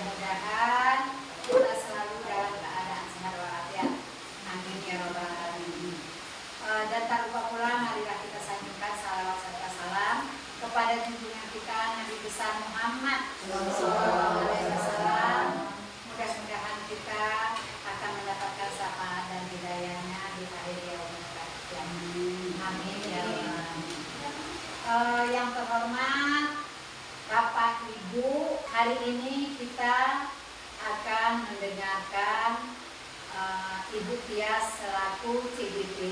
mudah-mudahan kita selalu dalam keadaan sehat walafiat. Amin ya rabbal alamin. Dan tak lupa pula marilah kita sanjungkan salawat serta salam kepada junjungan kita Nabi besar Muhammad SAW. Mudah-mudahan kita akan mendapatkan syafaat dan hidayahnya di akhir yaumul qiyamah. Amin ya rabbal alamin. Yang terhormat Bapak Ibu, hari ini kita akan mendengarkan Ibu Tias selaku CGP.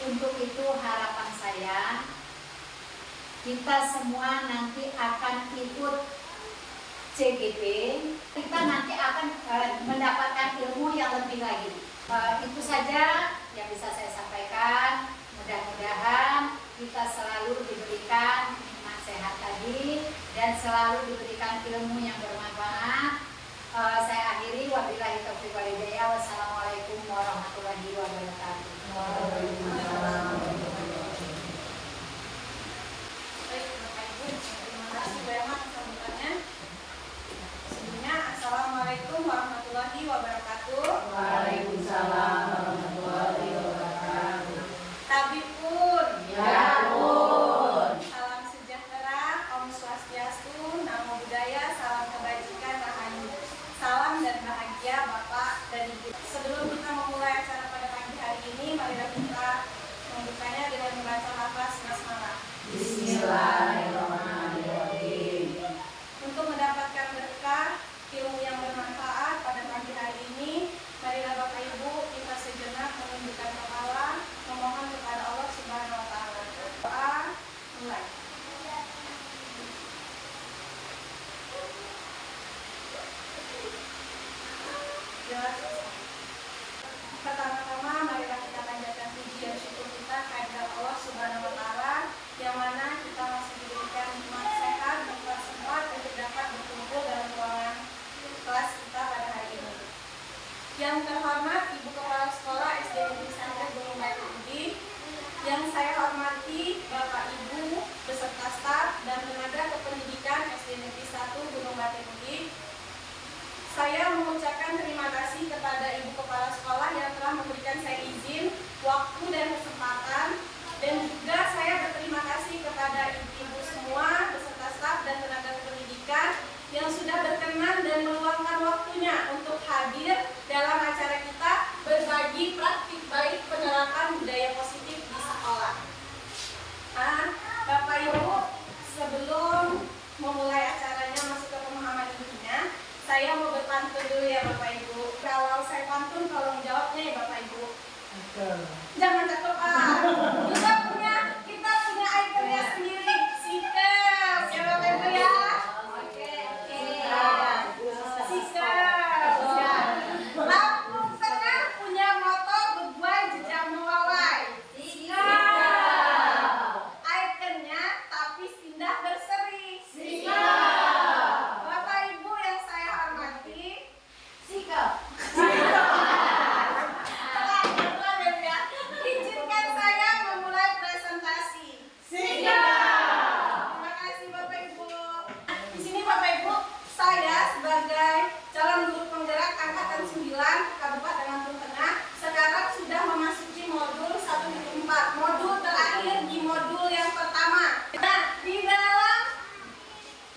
Untuk itu harapan saya, kita semua nanti akan ikut CGP. Kita nanti akan mendapatkan ilmu yang lebih lagi. Itu saja yang bisa saya sampaikan. Mudah-mudahan kita selalu diberikan nikmat sehat tadi dan selalu diberikan ilmu yang bermanfaat. Saya akhiri, wabillahi taufiq wal hidayah. Wassalamualaikum warahmatullahi wabarakatuh. Baik, Bapak Ibu, terima kasih banyak sambutannya. Sebelumnya, Assalamualaikum warahmatullahi wabarakatuh. Waalaikumsalam warahmatullahi wabarakatuh. Tabipun. Ya pun. Salam sejahtera, Om Swastiastu, Namo Buddhaya, salam kebajikan, rahayu, salam dan bahagia Bapak dan Ibu. Sebelum kita memulai acara pada pagi hari ini, marilah kita membukanya dengan membaca lafaz basmalah. Bismillahirrahmanirrahim. Untuk mendapatkan berkah, ilmu yang bermanfaat pada pagi hari ini, marilah Bapak Ibu kita sejenak menundukkan kepala, memohon kepada Allah Subhanahu wa taala. Doa mulai. Jelas. Pertama-tama marilah kita panjatkan puji dan syukur kita kehadirat Allah Subhanahu wa taala yang mana kita masih diberikan nikmat sehat dan sempat untuk dapat berkumpul dalam ruangan kelas kita pada hari ini. Yang terhormat Ibu Kepala Sekolah SD Negeri Sanggar Gunung Batu Budi, yang saya hormati Bapak Ibu beserta staf dan tenaga kependidikan SD Negeri 1 Gunung Batu Budi. Saya mengucapkan terima kasih kepada Ibu Kepala Sekolah yang telah memberikan saya izin, waktu dan kesempatan, dan juga saya berterima kasih kepada ibu-ibu semua beserta staf dan tenaga kependidikan yang sudah berkenan dan meluangkan waktunya untuk hadir dalam acara kita berbagi praktik baik penerapan budaya positif di sekolah. Bapak Ibu, sebelum memulai acaranya masuk ke pemahaman intinya, saya mau berpantun dulu ya Bapak Ibu. Kalau saya pantun tolong jawabnya ya Bapak Ibu. Jangan cakep kita punya ikonnya sendiri. Sikap ya Bapak Ibu ya. Oke. Sikap ya. Lampung Tengah punya moto berbuat jejak mewawai. Sikap. Ikonnya tapi indah berseri. Sikap. Bapak Ibu yang saya hormati. Sikap. Izinkan saya memulai presentasi. Siap. Terima kasih Bapak Ibu. Di sini Bapak Ibu, saya sebagai calon guru penggerak angkatan 9 Kabupaten Lampung Tengah sekarang sudah memasuki modul 1-4, modul terakhir di modul yang pertama. Nah, di dalam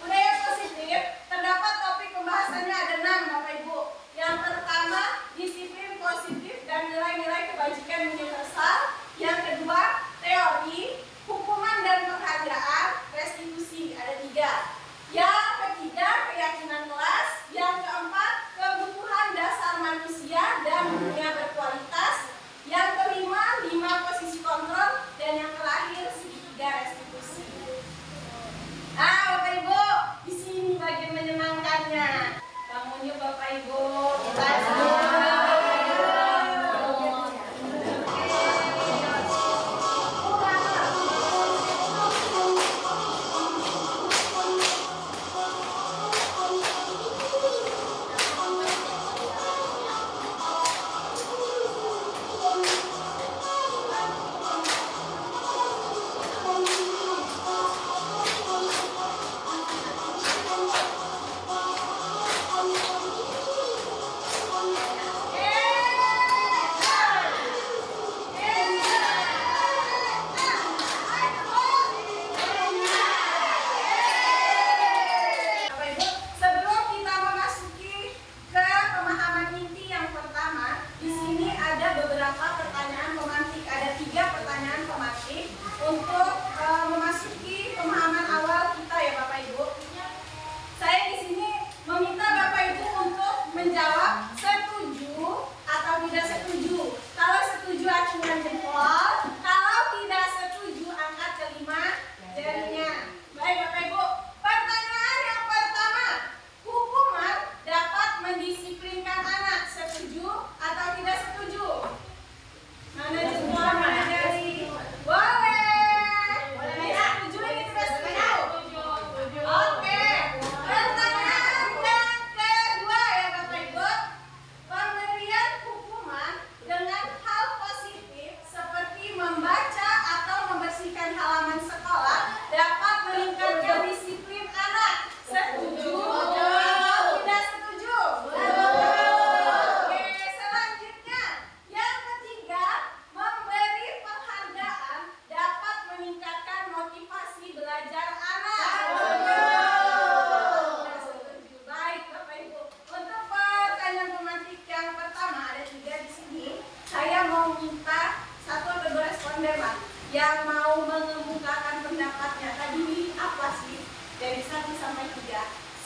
budaya positif terdapat topik pembahasannya ada 6 Bapak Ibu. Yang pertama, disiplin positif dan nilai-nilai kebajikan universal. Yang kedua, teori, hukuman dan penghargaan, restitusi, ada 3. Yang ketiga, keyakinan kelas. Yang keempat, kebutuhan dasar manusia dan dunia berkualitas. Yang kelima, 5 posisi kontrol. Dan yang terakhir, segitiga restitusi. Bapak Ibu, di sini bagian menyenangkannya. Bangun yuk Bapak Ibu.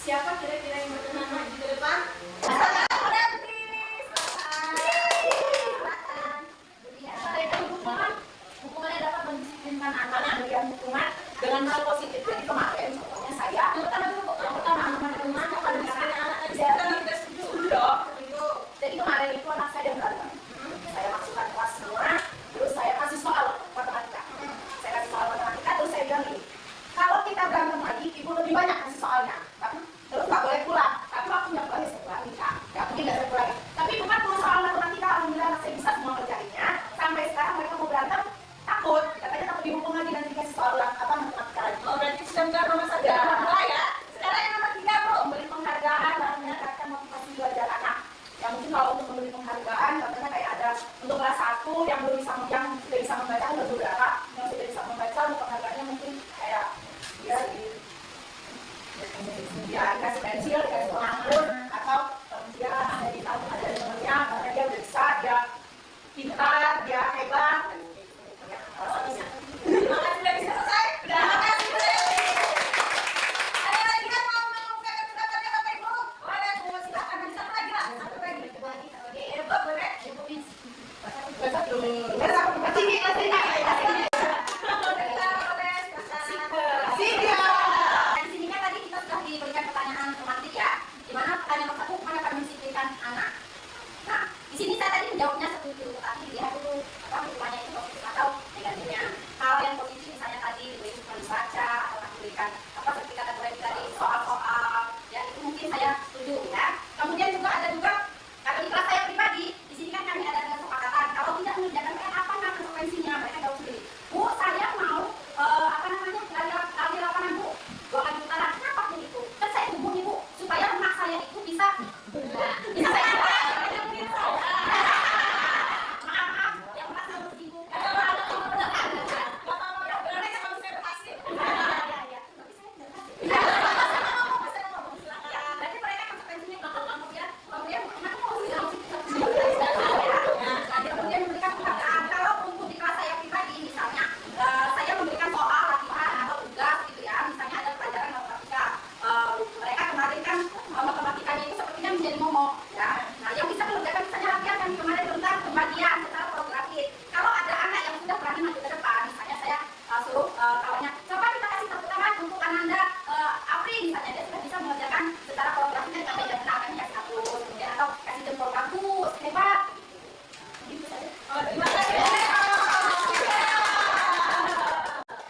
Siapa kira-kira yang berkenan maju ke depan? Berarti Hukumannya dapat mendisiplinkan anak-anak memberikan hukuman dengan hal positif. Jadi kemarin contohnya saya yang pertama anak-anak kalau misalnya anak-anak kita setuju dong. jadi kemarin itu anak saya berantem. Saya masukkan kelas semua, terus saya kasih soal matematika. Saya kasih soal matematika, terus saya bilang gini, kalau kita berantem lagi, ibu lebih banyak kasih soalnya. Terus nggak boleh pulang. Tapi waktunya boleh saya pulang nikah. Nggak mungkin nggak saya pulang. Tapi 40 soal matematika, alhamdulillah anak saya bisa semua kerjainnya. Sampai sekarang mereka mau berantem, takut. Katanya takut dihukum lagi dan dikasih soal matematika lagi. Oh, berarti sudah bukan nomor satu ya. Sekarang yang nomor 3 Bu. Memberi penghargaan dan meningkatkan motivasi belajar anak. Yang mungkin kalau untuk memberi penghargaan, contohnya kayak ada untuk kelas 1 yang belum bisa sudah bisa membaca ada beberapa yang sudah bisa membaca, untuk penghargaannya mungkin kayak dia dikasih pensil, dikasih penghapus, atau dia jadi tahu ada temannya karena dia udah bisa, dia pintar, dia hebat. Terima kasih sudah bisa selesai. Terima kasih Bu Dewi. Ada lagi yang mau mengungkapkan pendapatnya Bapak Ibu? Boleh Bu, silakan. Satu lagi lah. Satu lagi. Boleh. Di sini kan tadi kita sudah diberikan pertanyaan tematik ya, di mana pertanyaan nomor 1 mana akan mendisiplinkan anak. Nah, di sini saya tadi menjawabnya setuju, tapi lihat dulu apa hukumannya itu positif atau negatifnya. Hal yang positif misalnya tadi diberi hukuman baca atau diberikan apa seperti kata Bu Dewi tadi soal-soal, ya itu mungkin saya setuju ya. Kemudian juga ada juga kalau di kelas saya pribadi, di sini kan kami ada kesepakatan kalau tidak mengerjakan apa konsekuensinya, mereka tahu sendiri. Bu, saya mau gali lapangan Bu, 2 kali putaran. Kenapa Bu itu? Kan saya hubungi Bu supaya anak saya itu bisa saya maaf yang merasa bersinggung. Berarti mereka konsekuensinya kemudian kemudian memberikan penghargaan. Kalau untuk di kelas saya pribadi misalnya saya memberikan soal latihan atau tugas gitu ya, misalnya ada pelajaran matematika, mereka kemarin kan matematikanya itu sepertinya menjadi momok ya. Nah yang bisa mengerjakan misalnya latihan kan kemarin tentang pembagian secara progresif. Kalau ada anak yang sudah berani maju ke depan, misalnya saya suruh kawannya, coba kita kasih tepuk tangan untuk Ananda Apri, misalnya dia sudah bisa mengerjakan secara progresif dan sampai jam 6 akan dikasih hapus, kemudian atau kasih jempol bagus, hebat. Gitu saja. Terima kasih.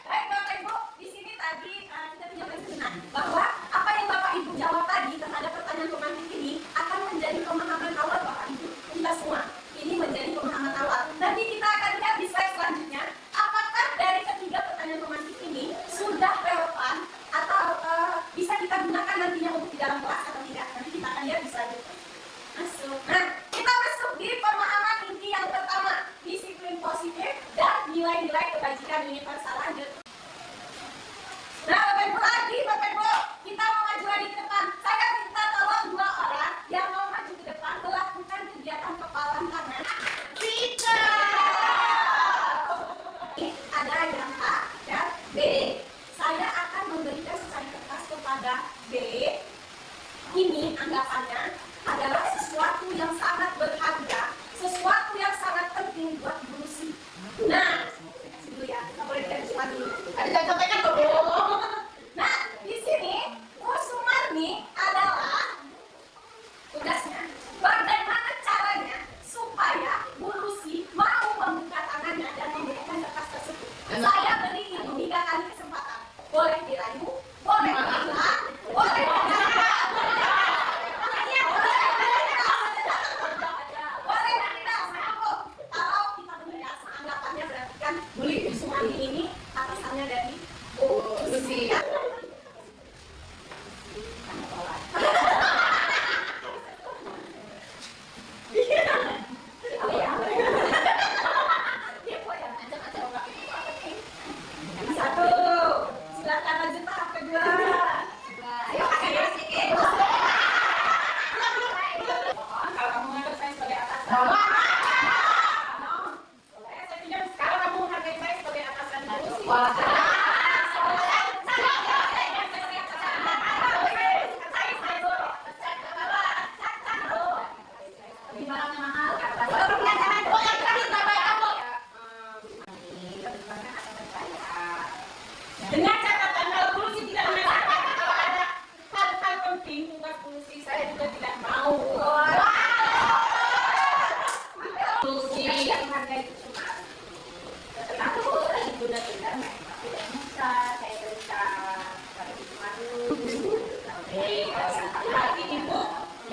Baik Bapak Ibu, di sini tadi kita punya kesenangan bahwa apa yang Bapak Ibu jawab tadi terhadap pertanyaan pemantik ini akan menjadi pemahaman awal Bapak Ibu kita semua. Ini menjadi pemahaman awal. Nanti kita akan lihat di slide selanjutnya apakah dari ketiga pertanyaan pemantik ini sudah relevan atau bisa kita gunakan nantinya untuk di dalam kelas atau tidak. Nanti kita akan lihat di selanjutnya. Masuk. Nah, kita masuk di pemahaman inti yang pertama, disiplin positif dan nilai-nilai kebajikan universal. Lanjut. Nah, Bapak Ibu, kita mau maju lagi ke depan. Saya minta tolong 2 orang yang mau maju ke depan melakukan kegiatan kepalan tangan. Kita. Ada yang A dan B. Saya akan memberikan secari kertas kepada B. Ini anggapannya adalah sesuatu yang sangat berharga, sesuatu yang sangat penting buat Bu Lucy. Nah, dulu ya, kita boleh lihat cuma dulu. Ada contohnya tuh. Nah, di sini Bu Sumarni adalah tugasnya. Bagaimana caranya supaya Bu Lucy mau membuka tangannya dan memberikan kertas tersebut? Saya beri ini 3 kali kesempatan. Boleh dirayu, boleh dibilang, boleh beli Sumarni ini atasannya dari Bu Lucy. penting bukan fungsi, saya juga tidak mau. Fungsi yang harga itu cuma aku lagi tunda-tunda tidak bisa saya berikan kalau itu malu. Tapi ibu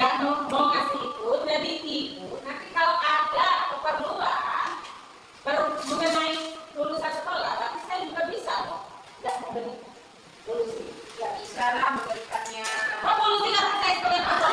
nggak mau ngasih itu, jadi ibu nanti kalau ada keperluan baru mengenai lulusan sekolah, tapi saya juga bisa kok. Tidak memberi solusi, tidak bisa lah memberikannya. Lulusi kan saya sekolah apa?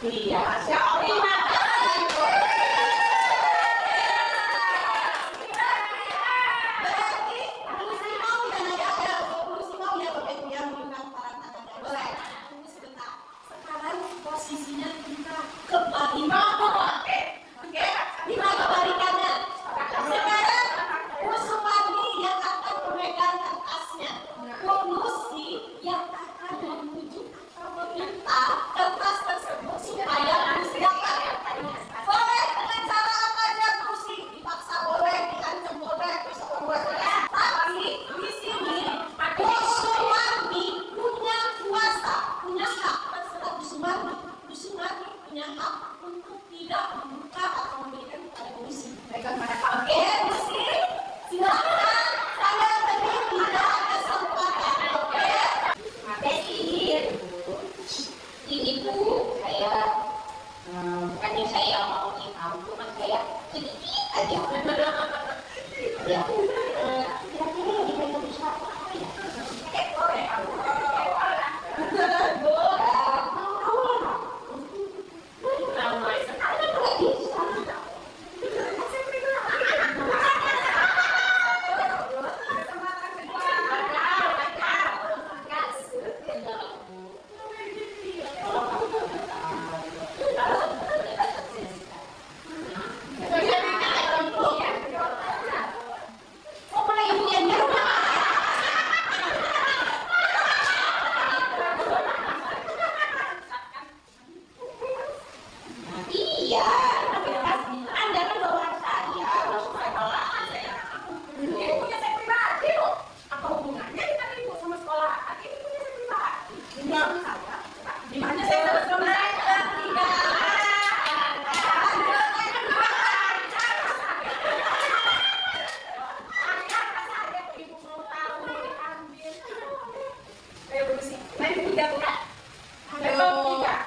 Iya, siapa? Posisinya kita kembali di mana balikannya sekarang Usmani yang akan memegang kertasnya, Polusi yang akan menuju atau meminta kertas tersebut supaya disediakan. Boleh dengan cara apa aja, Polusi dipaksa boleh, diancam boleh, bisa boleh. Tapi di sini Usmani punya kuasa, punya hak terserah Usmani punya hak untuk tidak membuka atau memberikan kepada Polusi. Oke, Polusi, silakan. Saya tadi tidak ada kesempatan. Oke. Ini Bu, saya bukannya saya mau tahu, cuma saya sedikit aja. Ya. Kira-kira yang dipegang bisa apa ya? Iya, Anda kan bawa saya, Ini punya saya pribadi loh. Apa hubungannya kita ibu sama sekolah? Ini punya saya pribadi. Tinggal saya. Di mana saya harus mereka? Tidak. Ibu mau tahu diambil. Saya bersih. Saya tidak bukan. Saya tidak.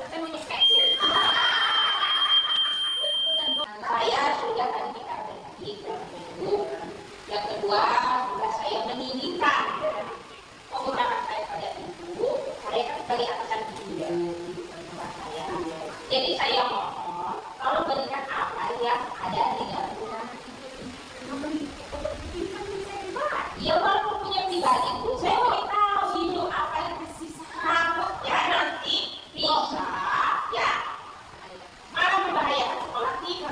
saya mau inspeksi. Saya sudah tadi dikatakan itu. Yang kedua, juga saya menginginkan penggunaan saya pada ibu. Saya kan sebagai atasan ibu saya. Jadi saya mohon, kalau berikan apa yang ada di dalam rumah. Ya walaupun punya pribadi itu, saya mau tahu itu apa yang tersisa. Takutnya nanti bisa, ya, malah membahayakan sekolah kita.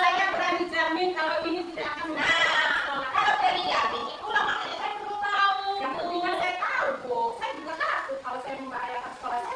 Saya berani jamin kalau ini tidak akan Kalau dari jamin itulah makanya saya perlu tahu. yang penting saya tahu, Bu. Saya juga takut kalau saya membahayakan sekolah saya.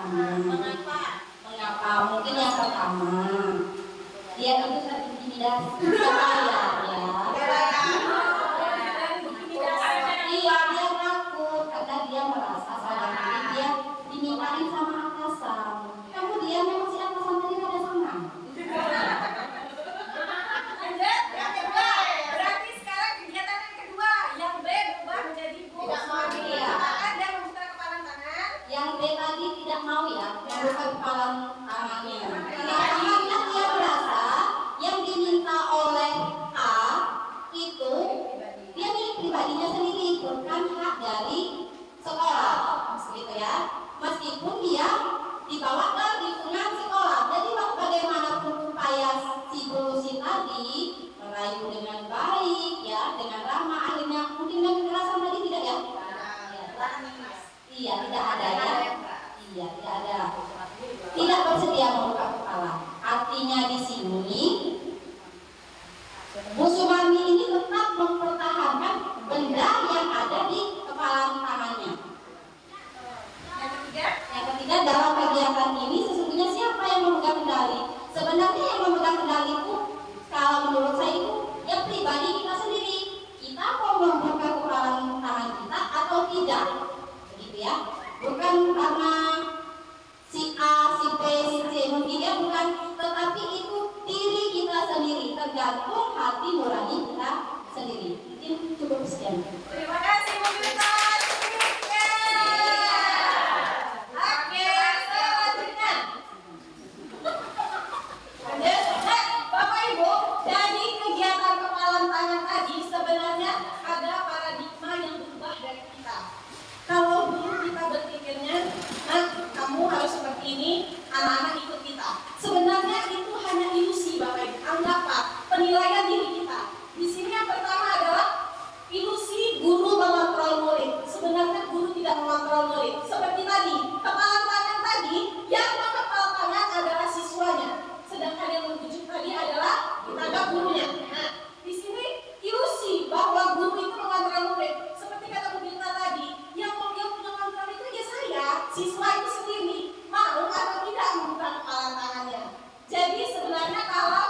Mengapa? Mengapa? Mungkin yang pertama, dia itu terintimidasi. Iya, dia takut karena dia merasa sadar diri dia dimintain sama atasan. Kemudian memang si atasan tadi pada sama. Lanjut, yang kedua. Berarti sekarang kegiatan yang kedua, yang B berubah menjadi Bu. Tidak mau, iya. Apakah dia membuka kepalan tangan? Yang B tadi tidak mau ya, membuka kepalan tangannya. Karena dia merasa yang diminta oleh A itu dia milik pribadinya sendiri, bukan hak dari sekolah, gitu ya. Meskipun dia dibawa ke lingkungan sekolah, jadi bagaimanapun upaya si Bulusi tadi merayu dengan baik, ya, dengan ramah, akhirnya mungkin dengan kekerasan tadi tidak ya? Iya, tidak ada ya. Iya, tidak ada. Tidak bersedia membuka kepala. Artinya di sini Bu Sumarni ini tetap mempertahankan benda yang ada di kepala tangannya. Yang ketiga, dalam kegiatan ini sesungguhnya siapa yang memegang kendali? Sebenarnya yang memegang kendali itu, kalau menurut saya itu, ya pribadi kita sendiri. Kita mau membuka kepala tangan kita atau tidak, begitu ya. Bukan karena si A, si B, si C, mungkin ya bukan, tetapi itu diri kita sendiri, tergantung hati nurani kita sendiri. Mungkin cukup sekian. Terima kasih Bu Gita. Oke, selanjutnya. Lanjut. Bapak Ibu, dari kegiatan kepalan tangan tadi sebenarnya ada paradigma yang berubah dari kita. Kalau dulu kita berpikirnya, nah kamu harus seperti ini, anak-anak ikut kita. Sebenarnya itu hanya ilusi Bapak Ibu. Anggapan penilaian diri kita. Di sini yang pertama adalah ilusi guru mengontrol murid. Sebenarnya guru tidak mengontrol murid. Seperti tadi, kepala tangan tadi, yang kepala tangan adalah siswanya. Sedangkan yang membujuk tadi adalah tenaga gurunya. Nah, di sini ilusi bahwa guru itu mengontrol murid. Seperti kata Bu Gita tadi, yang punya kontrol itu ya saya, siswa itu sendiri. Mau atau tidak membuka kepala tangannya. Jadi sebenarnya kalau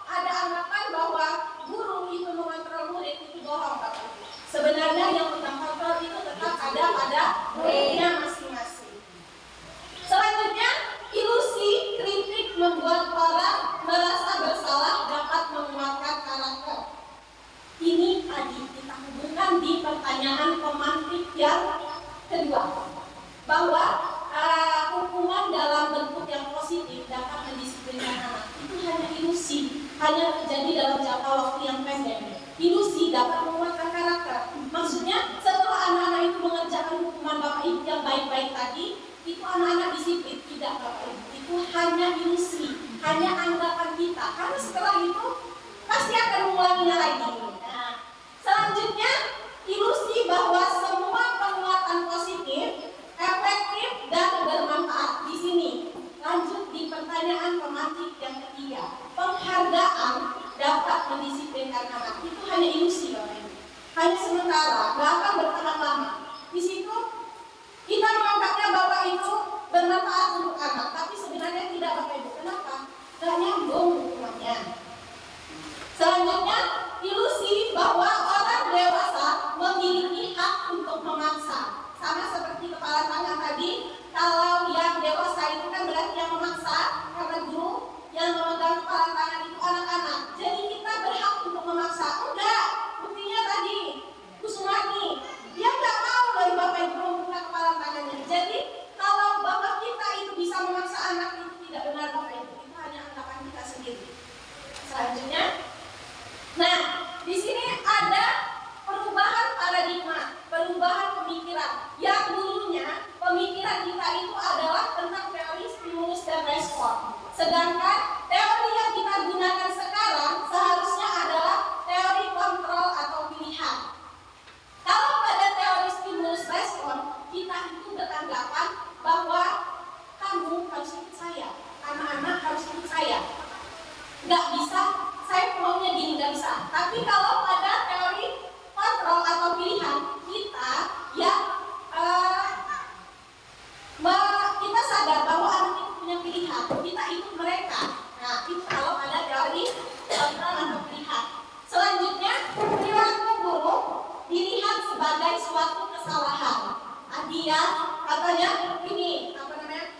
ada anggapan bahwa guru itu mengontrol murid, itu bohong Bapak Ibu. Sebenarnya yang pegang kontrol itu tetap ada pada muridnya masing-masing. Selanjutnya, ilusi kritik membuat orang merasa bersalah dapat menguatkan karakter. Ini tadi kita hubungkan di pertanyaan pemantik yang kedua, bahwa hukuman dalam bentuk yang positif dapat mendisiplinkan anak. Itu hanya ilusi, hanya terjadi dalam jangka waktu yang pendek. Ilusi dapat menguatkan karakter. Maksudnya setelah anak-anak itu mengerjakan hukuman Bapak Ibu yang baik-baik tadi, itu anak-anak disiplin. Tidak Bapak Ibu, itu hanya ilusi, hanya anggapan kita. Karena setelah itu pasti akan mengulanginya lagi. Nah, selanjutnya ilusi bahwa semua penguatan positif, efektif dan bermanfaat. Di sini lanjut di pertanyaan pemantik yang ketiga, penghargaan dapat mendisiplinkan anak. Itu hanya ilusi Bapak Ibu, hanya sementara, nggak akan bertahan lama. Di situ kita menganggapnya Bapak itu bermanfaat untuk anak, tapi sebenarnya tidak Bapak Ibu. Kenapa? Nggak nyambung hukumannya. Selanjutnya, ilusi bahwa orang dewasa memiliki hak untuk memaksa. Sama seperti kepala tangan tadi, kalau yang dewasa itu kan berarti yang memaksa, karena guru yang memegang kepala tangan itu anak-anak. Jadi kita berhak untuk memaksa. Enggak, buktinya tadi Bu Sumarni, dia nggak mau dari Bapak Ibu membuka kepala tangannya. Jadi kalau Bapak kita itu bisa memaksa anak, itu tidak benar Bapak Ibu. Itu hanya anggapan kita sendiri. Selanjutnya, nah di sini ada perubahan paradigma, perubahan pemikiran. Yang dulunya pemikiran kita itu ada sebagai suatu kesalahan. Dia katanya ini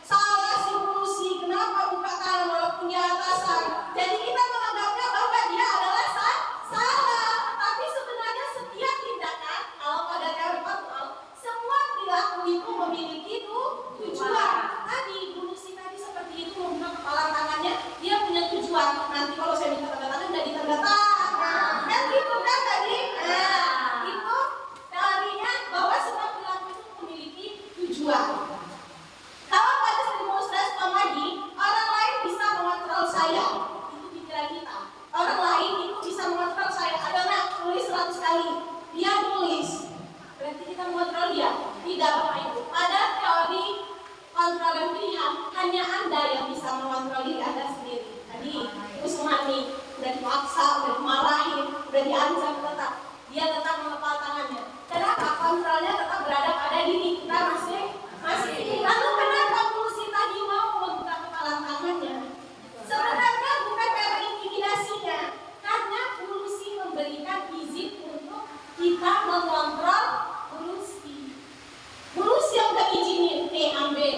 salah si polusi, kenapa buka tangan walaupun dia atasan. Jadi kita menganggapnya bahwa dia adalah salah, tapi sebenarnya setiap tindakan kalau pada teori kontrol semua perilaku itu memiliki tujuan. Tadi polusi tadi seperti itu membuka kepala tangannya, dia punya tujuan. Nanti kalau saya minta tanda tangan jadi tanda tangan, kan gitu kan tadi. Itu teorinya bahwa semua perilaku itu memiliki tujuan. Kalau pada demonstrasi pagi, orang lain bisa mengontrol saya. Itu pikiran kita. Orang lain itu bisa mengontrol saya. Ada anak tulis 100 kali, dia nulis. Berarti kita mengontrol dia. Tidak, Bapak Ibu. Pada teori kontrol dan pilihan, hanya Anda yang bisa mengontrol diri Anda sendiri. Tadi, Usmani udah dipaksa, udah dimarahin, udah diancam tetap. Dia tetap mengepal tangannya. Kenapa? Kontrolnya tetap berada pada diri kita masing. Lalu kenapa polusi tadi mau membuka kepala tangannya? Sebenarnya bukan karena intimidasinya, karena polusi memberikan izin untuk kita mengontrol polusi. Polusi yang udah izinin, nih ambil.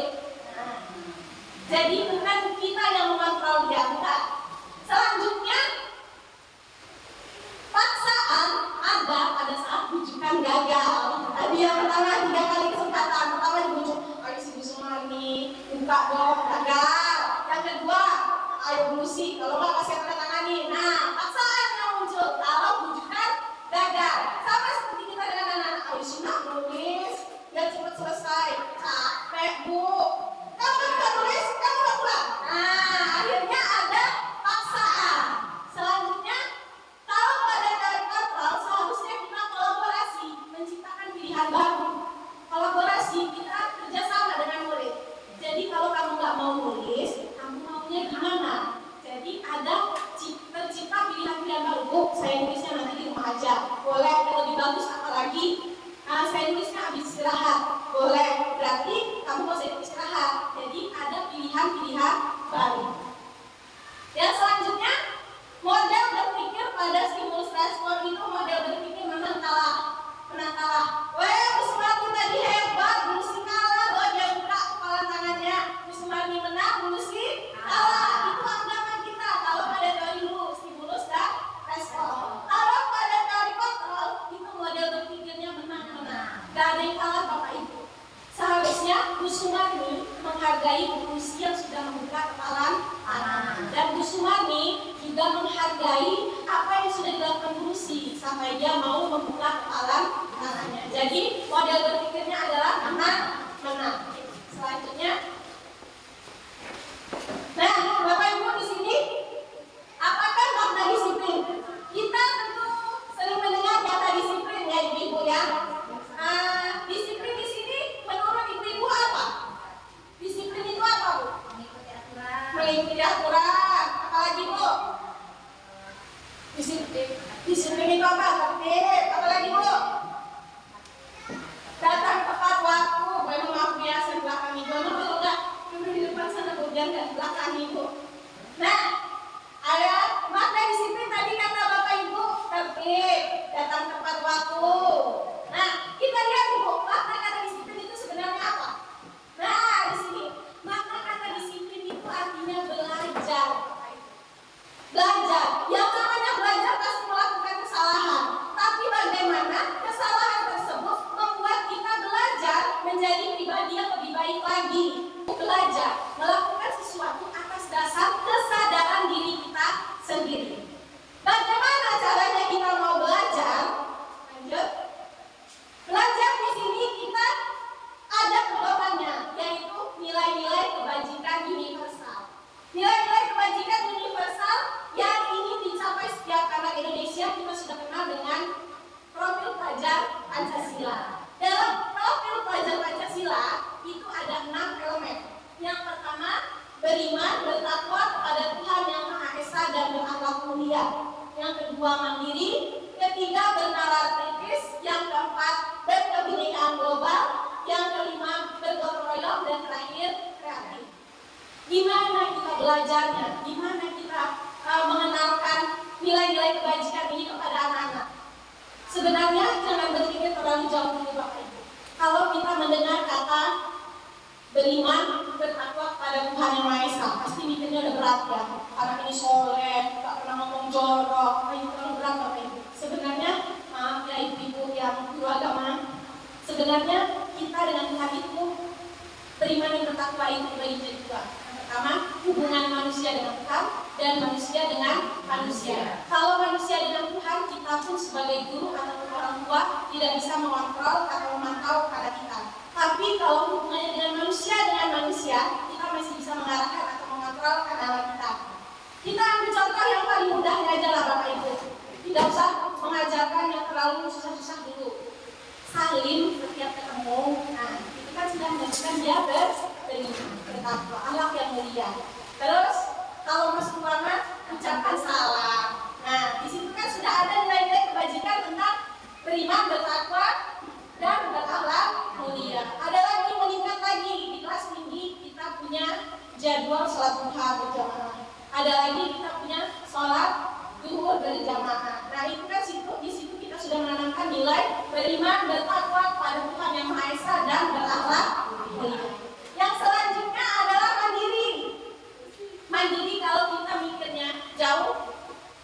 Jadi bukan kita yang mengontrol dia, bukan. Selanjutnya, paksaan ada pada saat bujukan gagal. Tadi yang pertama 3 kali kesempatan. Pertama dibujuk, ayo si Bu Sumarni, buka dong, gagal. Yang kedua, ayo polusi, kalau nggak kasih tanda tangani. Nah, paksaan yang muncul kalau bujukan gagal. Sama seperti kita dengan anak-anak, ayo sunah nulis, biar cepat selesai. Capek Bu, kamu nggak nulis, kamu nggak pulang. Nah, akhirnya ada paksaan. Selanjutnya, kalau pada teori kontrol seharusnya kita kolaborasi, menciptakan pilihan baru. Kolaborasi, kita kerjasama dengan murid. Jadi kalau kamu nggak mau nulis, kamu maunya gimana? Jadi ada tercipta pilihan-pilihan baru. Bu, saya nulisnya nanti di rumah aja. Boleh, yang lebih bagus apa lagi? Saya nulisnya habis istirahat. Boleh, berarti kamu mau saya istirahat. Jadi ada pilihan-pilihan baru. Dan selanjutnya, model berpikir pada stimulus respon itu model berpikir menang kalah. Weh, Bu Sumarni tadi hebat, Bulusi kalah, loh dia buka kepala tangannya. Bu Sumarni menang, Bulusi kalah. Itu anggapan kita kalau pada teori dulu stimulus dan respon. Kalau pada teori kontrol itu model berpikirnya menang. Gak ada yang kalah Bapak Ibu. Seharusnya Bu Sumarni menghargai Bulusi yang sudah membuka kepala tangan. Dan Bu Sumarni juga menghargai apa yang sudah dilakukan Bulusi sampai dia mau membuka kepala tangannya. Jadi model berpikirnya adalah menang. Selanjutnya, nah Bapak Ibu di sini, apakah makna disiplin? Kita tentu sering mendengar kata disiplin ya Ibu ya. Disiplin di sini menurut Ibu apa? Disiplin itu apa Bu? Mengikuti aturan. Apalagi Bu? Disiplin itu apa? Tertib. Apalagi Bu? Datang tepat waktu. Memang maaf ya, saya belakang Ibu. Kalau enggak, di depan sana Bu, jangan di belakang Ibu. Nah, ada makna disiplin tadi kata Bapak Ibu, tertib, datang tepat waktu. Nah, kita lihat Ibu, makna kata disiplin itu sebenarnya apa? Nah, di sini makna kata disiplin itu artinya belajar. Belajar, yang namanya belajar pasti melakukan kesalahan. Tapi bagaimana kesalahan tersebut membuat kita belajar menjadi pribadi yang lebih baik lagi. Belajar, melakukan sesuatu atas dasar kesadaran diri kita sendiri. Bagaimana caranya kita mau belajar? Lanjut. Belajar di sini kita ada pedomannya, yaitu nilai-nilai kebajikan universal. Nilai-nilai kebajikan universal yang ingin dicapai setiap anak Indonesia, kita sudah kenal dengan profil pelajar Pancasila. Dalam profil pelajar Pancasila itu ada 6 elemen. Yang pertama, beriman, bertakwa kepada Tuhan Yang Maha Esa dan berakhlak mulia. Yang kedua, mandiri. Ketiga, bernalar kritis. Yang keempat, berkebinekaan global. Yang kelima, bergotong royong. Dan terakhir, kreatif. Gimana kita belajarnya? Gimana kita mengenalkan nilai-nilai kebajikan ini kepada anak-anak? Sebenarnya jangan berpikir terlalu jauh beriman, bertakwa kepada Tuhan Yang Maha Esa. Pasti mikirnya udah berat ya. Anak ini soleh, gak pernah ngomong jorok, itu terlalu berat Bapak Ibu. Sebenarnya, maaf ya ibu-ibu yang guru agama, sebenarnya kita dengan Tuhan itu beriman dan bertakwa itu dibagi jadi dua. Yang pertama, hubungan manusia dengan Tuhan dan manusia dengan manusia. Kalau manusia dengan Tuhan, kita pun sebagai guru atau orang tua tidak bisa mengontrol atau memantau kepada kita. Tapi kalau hubungannya dengan manusia, kita masih bisa mengarahkan atau mengontrol anak-anak kita. Kita ambil contoh yang paling mudahnya aja lah Bapak Ibu. Tidak usah mengajarkan yang terlalu susah-susah dulu. Salim setiap ketemu, nah itu kan sudah menunjukkan dia bertakwa, akhlak yang mulia. Terus kalau masuk ruangan ucapkan salam. Nah di situ kan sudah ada nilai-nilai kebajikan tentang beriman, bertakwa, dan berakhlak mulia. Ada lagi meningkat lagi di kelas tinggi kita punya jadwal sholat duha berjamaah. Ada lagi kita punya sholat zuhur berjamaah. Nah itu kan di situ kita sudah menanamkan nilai beriman, bertakwa kepada Tuhan Yang Maha Esa dan berakhlak mulia. Yang selanjutnya adalah mandiri. Mandiri kalau kita mikirnya jauh,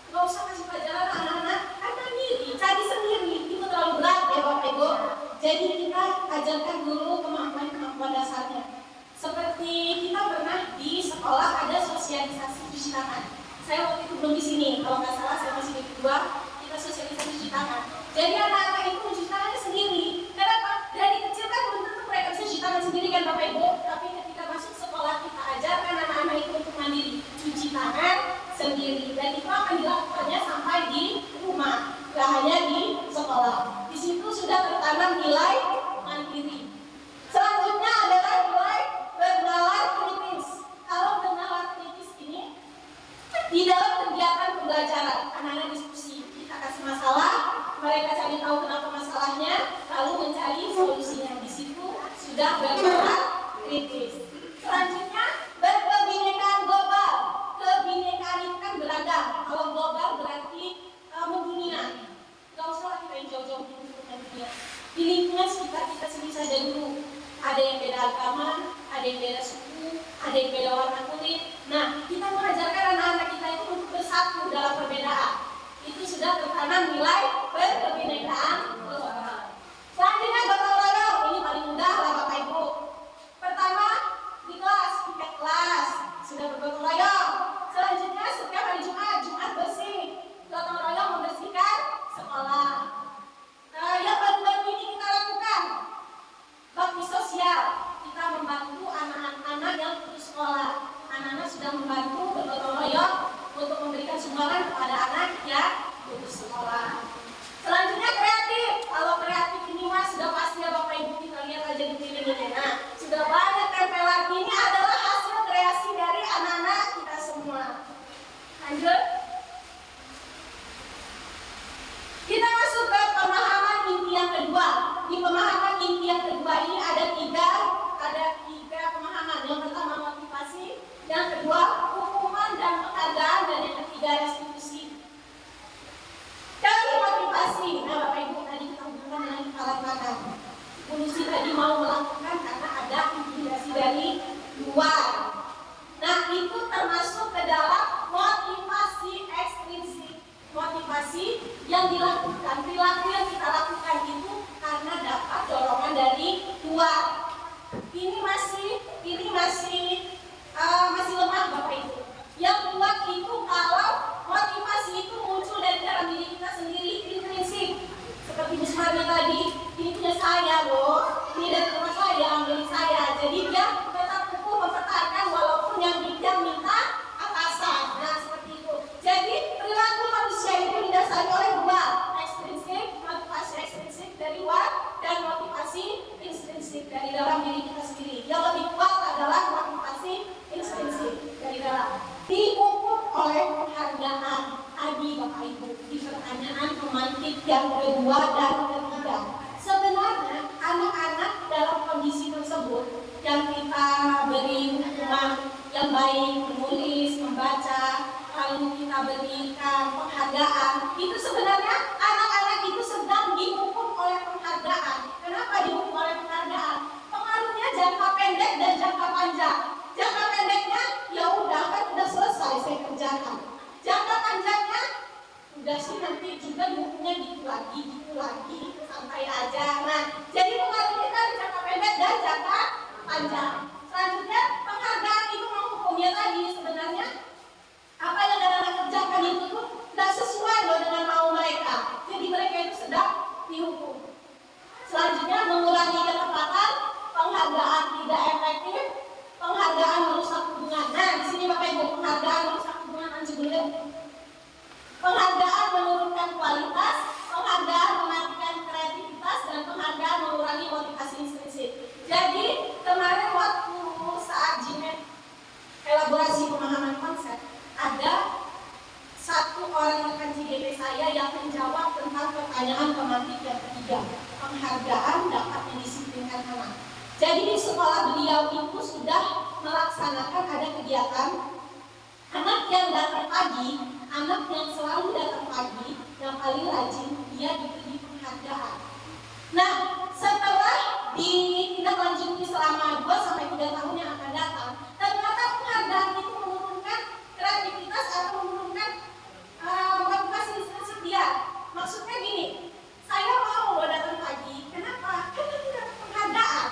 nggak usah kasih pelajaran anak-anak, kan mandiri, cari sendiri. Itu terlalu berat ya Bapak Ibu. Jadi kita ajarkan dulu kemampuan dasarnya. Seperti kita pernah di sekolah ada sosialisasi cuci tangan. Saya waktu itu belum di sini, kalau nggak salah saya masih di kedua, kita sosialisasi cuci tangan. Jadi anak-anak itu cuci tangannya sendiri. Kenapa? Dari kecil kan belum tentu mereka bisa cuci tangan sendiri kan Bapak Ibu. Tapi ketika masuk sekolah kita ajarkan anak-anak itu untuk mandiri, cuci tangan sendiri. Dan itu akan dilakukannya sampai di rumah, nggak hanya di sekolah. Di situ sudah tertanam nilai mandiri. Selanjutnya adalah nilai bernalar kritis. Kalau bernalar kritis ini di dalam kegiatan pembelajaran, anak-anak diskusi, kita kasih masalah, mereka cari tahu kenapa masalahnya, lalu mencari solusinya. Di situ sudah bernalar kritis. Selanjutnya berkebinekaan global. Kebinekaan itu kan beragam. Kalau global berarti mendunia. Gak usah kita yang jauh-jauh untuk dunia. Di lingkungan sekitar kita sendiri saja dulu. Ada yang beda agama, ada yang beda suku, ada yang beda warna kulit. Nah, kita mengajarkan anak-anak kita itu untuk bersatu dalam perbedaan. Itu sudah tertanam nilai berkebinekaan global. Selanjutnya gotong royong, ini paling mudah lah Bapak Ibu. Pertama di kelas, piket kelas sudah bergotong royong. Selanjutnya setiap hari Jumat bersih, gotong royong membersihkan sekolah. Yang baru-baru ini kita lakukan bakti sosial, kita membantu anak-anak yang putus sekolah. Anak-anak sudah membantu bergotong royong untuk memberikan sumbangan kepada anak yang putus sekolah. Selanjutnya kreatif. Kalau kreatif ini mas sudah pasti ya Bapak Ibu, kita lihat aja di TV ini. Nah, sudah banyak tempelan. Ini adalah hasil kreasi dari anak-anak kita semua. Lanjut. Kita masuk ke pemahaman inti yang kedua. Di pemahaman inti yang kedua ini ada tiga pemahaman. Yang pertama motivasi, yang kedua hukuman dan penghargaan, dan yang ketiga restitusi. Dari motivasi, nah Bapak Ibu tadi kita hubungkan dengan kepala belakang. Polisi tadi mau melakukan karena ada intimidasi dari luar. Nah itu termasuk ke dalam motivasi ekstrinsik. Motivasi yang dilakukan, perilaku yang kita lakukan itu karena dapat dorongan dari luar. Ini masih lemah Bapak Ibu. Yang kuat itu kalau motivasi itu muncul dari dalam diri kita sendiri, intrinsik. Seperti Bu Sumarni tadi, ini punya saya loh, ini dari rumah saya, ambil saya. Jadi dia tetap teguh mempertahankan walaupun yang minta atasan. Nah seperti itu. Jadi perilaku manusia itu didasari oleh dua, ekstrinsik, motivasi ekstrinsik dari luar, dan motivasi intrinsik dari dalam diri kita sendiri. Yang lebih kuat adalah motivasi intrinsik dari dalam. Diukur oleh penghargaan. Tadi Bapak Ibu di pertanyaan pemantik yang kedua dan ketiga. Sebenarnya anak-anak dalam kondisi tersebut yang kita beri hukuman yang baik, menulis, membaca, lalu kita berikan penghargaan, itu sebenarnya anak-anak itu sedang dihukum oleh penghargaan. Kenapa dihukum oleh penghargaan? Pengaruhnya jangka pendek dan jangka udah sih nanti juga bukunya gitu lagi sampai aja. Nah, jadi penghargaan kita ada jangka pendek dan jangka panjang. Selanjutnya penghargaan itu mau hukumnya tadi sebenarnya apa yang anak-anak kerjakan itu tuh tidak sesuai loh dengan mau mereka. Jadi mereka itu sedang dihukum. Selanjutnya mengurangi ketepatan, penghargaan tidak efektif, penghargaan merusak hubungan. Nah, di sini Bapak Ibu, penghargaan merusak hubungan anjing. Penghargaan menurunkan kualitas, penghargaan mematikan kreativitas, dan penghargaan mengurangi motivasi intrinsik. Jadi kemarin waktu saat Jimet elaborasi pemahaman konsep, ada satu orang rekan JGP saya yang menjawab tentang pertanyaan pemantik yang ketiga, penghargaan dapat mendisiplinkan anak. Jadi di sekolah beliau itu sudah melaksanakan ada kegiatan anak yang datang pagi, anak yang selalu datang pagi, yang paling rajin, dia diberi penghargaan. Nah, setelah ditindaklanjuti selama 2-3 tahun yang akan datang, ternyata penghargaan itu menurunkan kreativitas atau menurunkan motivasi intrinsik dia. Maksudnya gini, saya mau datang pagi, kenapa? Karena tidak ada penghargaan.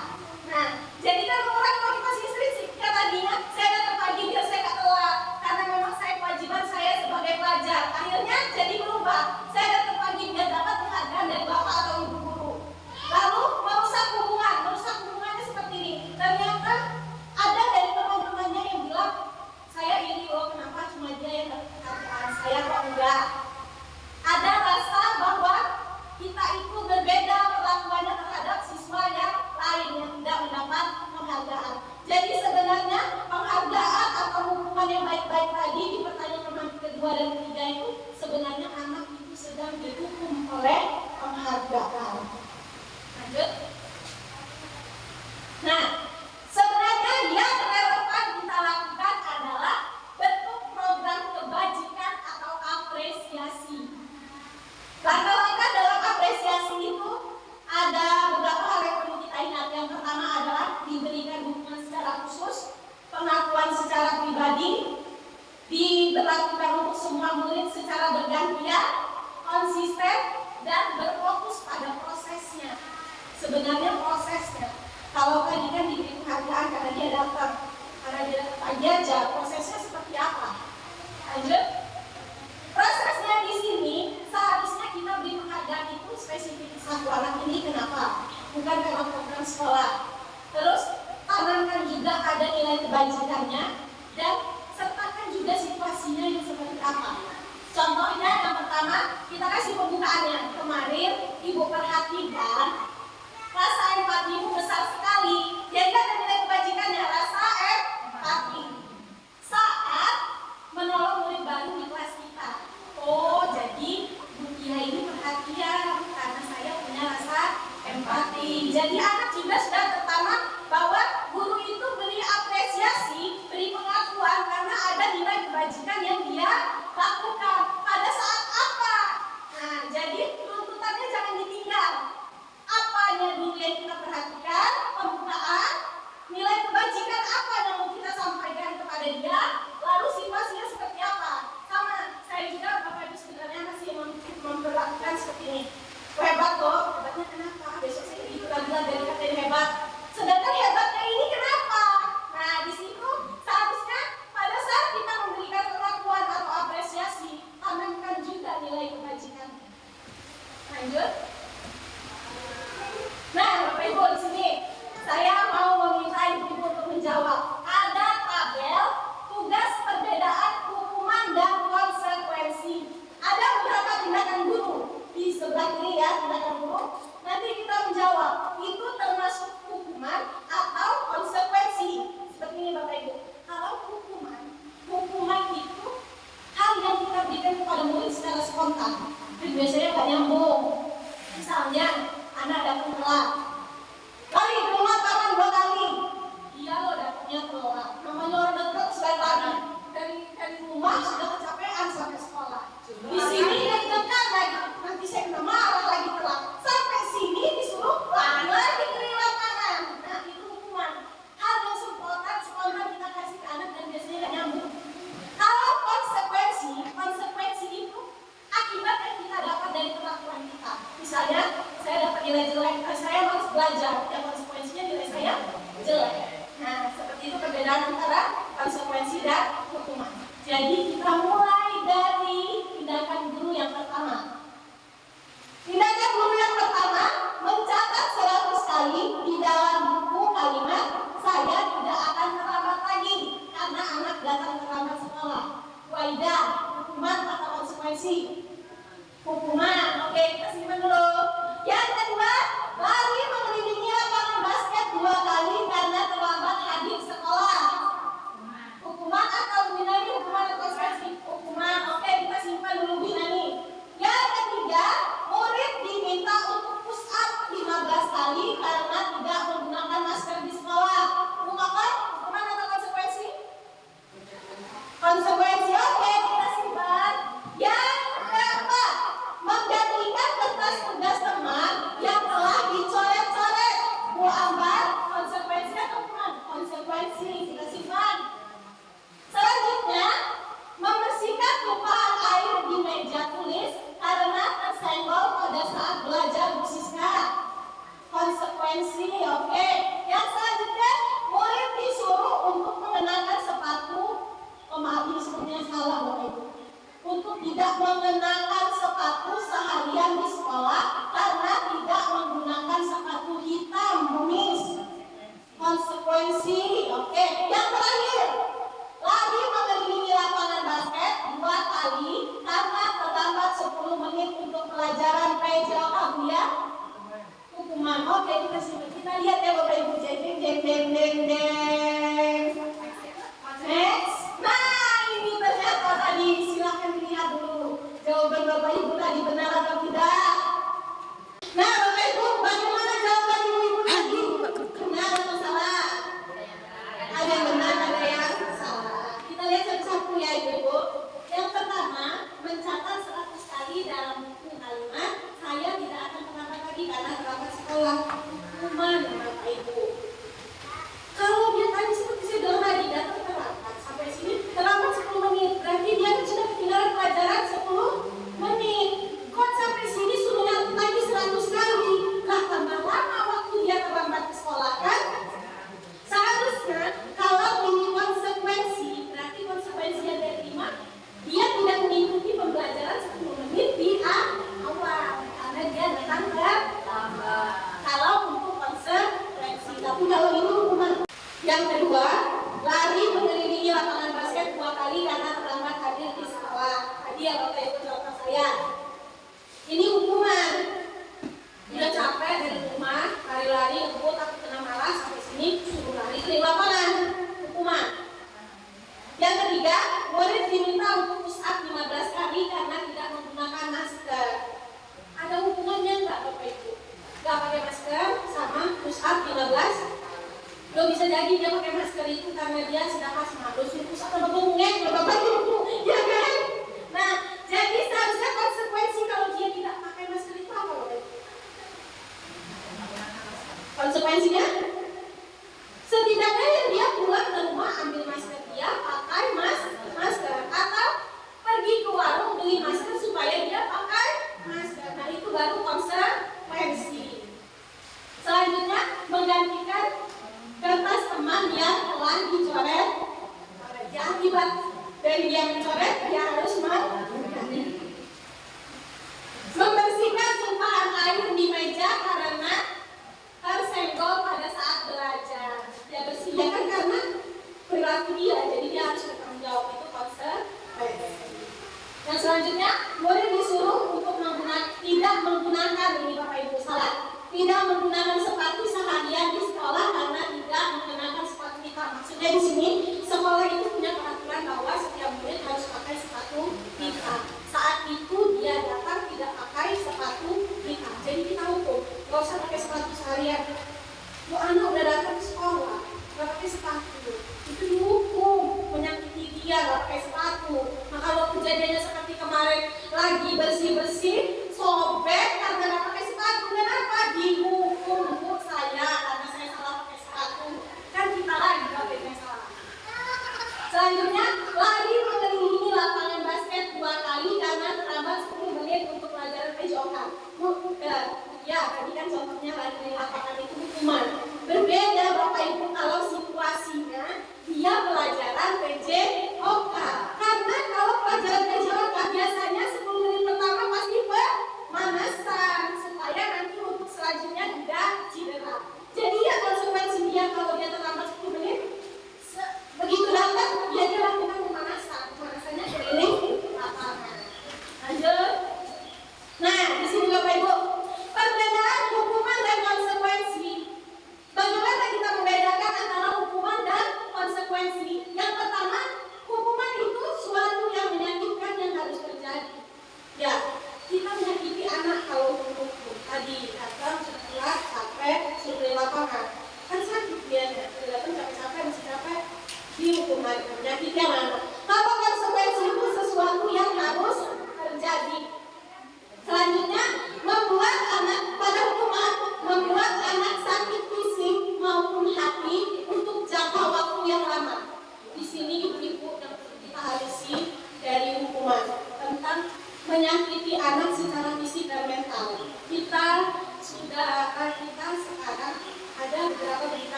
Nah, jadi kan mengurangi motivasi intrinsik. Ya tadinya saya datang pagi biar saya nggak telat, karena memang saya kewajiban saya sebagai pelajar. Akhirnya jadi berubah. Saya datang pagi biar dapat penghargaan dari bapak atau ibu guru. Lalu merusak hubungannya seperti ini. Ternyata ada dari teman-temannya yang bilang, saya iri loh, kenapa cuma dia yang dapat penghargaan, saya kok enggak. Ada rasa bahwa kita itu berbeda perlakuannya terhadap siswa yang lain yang tidak mendapat penghargaan. Jadi sebenarnya penghargaan atau hukuman yang baik-baik tadi di pertanyaan kedua dan ketiga itu sebenarnya anak itu sedang dihukum oleh penghargaan. Lanjut. Nah, sebenarnya yang relevan kita lakukan adalah bentuk program kebajikan atau apresiasi. Langkah-langkah dalam apresiasi itu ada beberapa hal yang perlu kita ingat. Yang pertama adalah diberikan dukungan secara khusus, pengakuan secara pribadi, diberlakukan untuk semua murid secara bergantian, konsisten, dan berfokus pada prosesnya. Sebenarnya prosesnya, kalau tadi kan diberi penghargaan karena dia datang pagi aja, prosesnya seperti apa? Lanjut. Prosesnya di sini seharusnya kita beri penghargaan itu spesifik satu anak ini, kenapa? Bukan karena program sekolah. Terus tanamkan juga ada nilai kebajikannya dan sertakan juga situasinya yang seperti apa. Contohnya yang pertama kita kasih pembukaannya. Kemarin ibu perhatikan rasa empatimu besar sekali. Jadi ada nilai kebajikannya, rasa empati saat menolong murid baru di kelas kita. Oh, jadi Bu Tia ini perhatian karena saya punya rasa empati. Jadi anak juga sudah tertanam bahwa guru itu beri apresiasi, beri pengakuan karena ada nilai kebajikan yang dia lakukan. Pada saat apa? Nah, jadi tuntutannya jangan ditinggal. Apanya dulu yang kita perhatikan, pembukaan, nilai kebajikan apa yang mau kita sampaikan kepada dia, lalu situasinya seperti apa. Sama, saya juga Bapak Ibu sebenarnya masih memperlakukan seperti ini. Hebat kok, hebatnya kenapa? Besok saya itu lagi dari kata hebat. Sedangkan hebatnya ini kenapa? Nah, di situ seharusnya pada saat kita memberikan pengakuan atau apresiasi, tanamkan juga nilai kebajikan. Lanjut. Nah, Bapak Ibu di sini saya mau meminta Ibu untuk menjawab. Ada tabel tugas perbedaan hukuman dan konsekuensi. Ada beberapa tindakan guru di sebelah kiri ya, tindakan guru. Nanti kita menjawab itu termasuk hukuman atau konsekuensi. Seperti ini Bapak Ibu. Kalau hukuman itu hal yang kita berikan kepada murid secara spontan. Jadi biasanya nggak nyambung. Misalnya anak datang telat, kali ke rumah taman 2 kali, iya lo datangnya telat. Namanya orang datang selain lagi dari rumah sudah kecapean sampai sekolah. Di sini deg-degan lagi, nanti saya kena marah lagi telat. Sampai sini disuruh lagi ke lapangan. Nah itu hukuman. Hal yang spontan kita kasih ke anak dan biasanya nggak nyambung. Kalau konsekuensi itu akibat harus belajar. Yang konsekuensinya nilai saya jelek. Nah, seperti itu perbedaan antara konsekuensi dan hukuman. Jadi kita mulai dari tindakan guru yang pertama. Tindakan guru yang pertama mencatat 100 kali di dalam buku kalimat saya tidak akan terlambat lagi karena anak datang terlambat sekolah. Waidah, hukuman atau konsekuensi? Hukuman. Oke, kita simpan dulu. Yang kedua, lari mengelilingi lapangan basket 2 kali karena terlambat hadir sekolah. Hukuman atau binari? Hukuman atau konsekuensi? Hukuman. Oke, kita simpan dulu binari. Yang ketiga, murid diminta untuk push up 15 kali karena tidak menggunakan masker di sekolah. Hukuman atau konsekuensi? Konsekuensi. Oke, kita simpan. Yang keempat, menggantikan kertas tugas teman yang telah dicoret-coret. Bu Ambar, konsekuensi atau hukuman? Konsekuensi. Kita simpan. Selanjutnya, membersihkan tumpahan air di meja tulis karena tersenggol pada saat belajar Bu Siska. Konsekuensi. Oke. Yang selanjutnya, murid disuruh untuk mengenakan sepatu. Maaf, ini sepertinya salah Bapak Ibu. Untuk tidak mengenakan sepatu seharian di sekolah karena tidak menggunakan sepatu hitam, Bumis. Konsekuensi. Oke. Yang terakhir, lari mengelilingi lapangan basket 2 kali karena terlambat 10 menit untuk pelajaran PJOK, Bu ya. Hukuman. Oke, kita lihat ya Bapak Ibu. Jeng jeng jeng jeng jeng jeng. Next. Nah, ini ternyata tadi, silahkan dilihat dulu jawaban Bapak Ibu tadi benar atau tidak. Nah, Bapak Ibu, bagaimana jawaban Ibu tadi? Benar atau salah? Ada yang benar, ada yang salah. Kita lihat satu-satu ya Ibu. Yang pertama, mencatat 100 kali dalam buku kalimat saya tidak akan terlambat lagi karena terlambat sekolah. Hukuman Bapak Ibu. Kalau dia tadi seperti saya bilang tadi datang terlambat sampai sini terlambat 10 menit, berarti dia sudah ketinggalan pelajaran 10 menit. Kok sampai sini suruh nyatet lagi 100 kali? Lah tambah lama waktu dia terlambat ke sekolah kan? Seharusnya kalau ini konsekuensi, berarti konsekuensi yang diterima dia tidak mengikuti pembelajaran 10 menit di awal karena dia datang terlambat. Kalau untuk konsekuensi, tapi kalau ini hukuman. Yang kedua, lari mengelilingi lapangan basket 2 kali karena terlambat hadir di sekolah. Tadi ya Bapak Ibu contoh saya. Ini hukuman. Udah capek dari rumah, lari-lari, ngebut, tapi kena marah sampai sini suruh lari ke lapangan. Hukuman. Yang ketiga, murid diminta untuk push up 15 kali karena tidak menggunakan masker. Ada hukumannya nggak Bapak Ibu? Nggak pakai masker sama push up 15. Lo bisa jadi dia pakai masker itu karena dia sedang asma. Lo suruh push up sama bengek, Bapak Ibu, ya kan? Nah, jadi seharusnya konsekuensi kalau dia tidak pakai masker itu apa Bapak Ibu? Konsekuensinya? Setidaknya dia pulang ke rumah ambil masker dia, pakai masker, atau pergi ke warung beli masker supaya dia pakai masker. Nah, itu baru konsekuensi. Selanjutnya, menggantikan kertas teman yang telah dicoret. Ya, akibat dari dia mencoret, dia harus membersihkan tumpahan air di meja karena tersenggol pada saat belajar. Dia bersihkan karena perilaku dia, jadi dia harus bertanggung jawab. Itu konsekuensi. Yang selanjutnya, murid disuruh untuk tidak menggunakan, ini Bapak Ibu salah, tidak menggunakan sepatu seharian di sekolah karena tidak mengenakan sepatu hitam. Maksudnya di sini sekolah itu punya peraturan bahwa setiap murid harus pakai sepatu hitam. Saat itu dia datang tidak pakai sepatu hitam, jadi kita hukum. Gak usah pakai sepatu seharian. Bu anak udah datang ke sekolah, gak pakai sepatu, itu dihukum, menyakiti dia gak pakai sepatu. Nah kalau kejadiannya seperti kemarin lagi bersih-bersih, sobek karena gak pakai sepatu, kenapa? Dihukum Bu saya karena saya salah pakai sepatu. Kan kita lagi gak pakai salah. Selanjutnya, lari mengelilingi lapangan basket 2 kali karena terlambat 10 menit untuk pelajaran PJOK. Ya, tadi kan contohnya lari di lapangan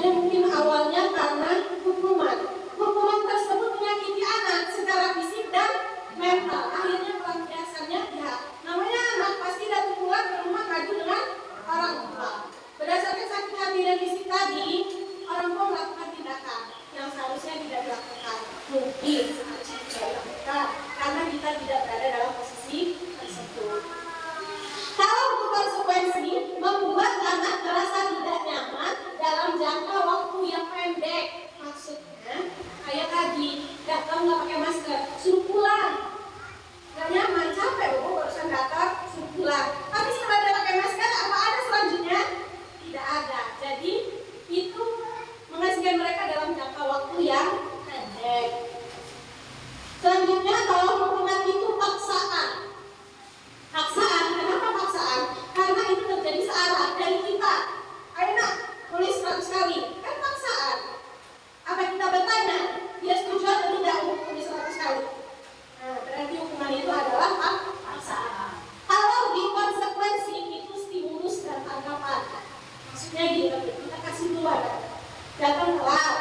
Akhirnya mungkin awalnya karena hukuman. Hukuman tersebut menyakiti anak secara fisik dan mental. Akhirnya pelampiasannya ya, namanya anak pasti datang pulang ke rumah ngadu dengan orang tua. Berdasarkan sakit hati dan fisik tadi, orang tua melakukan tindakan yang seharusnya tidak dilakukan. Mungkin seharusnya tidak dilakukan karena kita tidak berada dalam posisi tersebut. Kalau untuk konsekuensi membuat anak merasa tidak nyaman dalam jangka waktu yang pendek, maksudnya kayak tadi datang nggak pakai masker, suruh pulang, nggak nyaman, capek barusan datang, suruh pulang. Tapi setelah dia pakai masker, apa ada selanjutnya? Tidak ada. Jadi itu mengasihkan mereka dalam jangka waktu yang pendek. Selanjutnya kalau hukuman itu paksaan. Paksaan, kenapa paksaan? Karena itu terjadi searah dari kita. Ayo nak, tulis 100 kali. Kan paksaan. Apa kita bertanya, dia setuju atau tidak untuk tulis 100 kali? Nah, berarti hukuman itu adalah paksaan. Kalau di konsekuensi itu stimulus dan tanggapan. Maksudnya gini, kita kasih dua. Datang telat,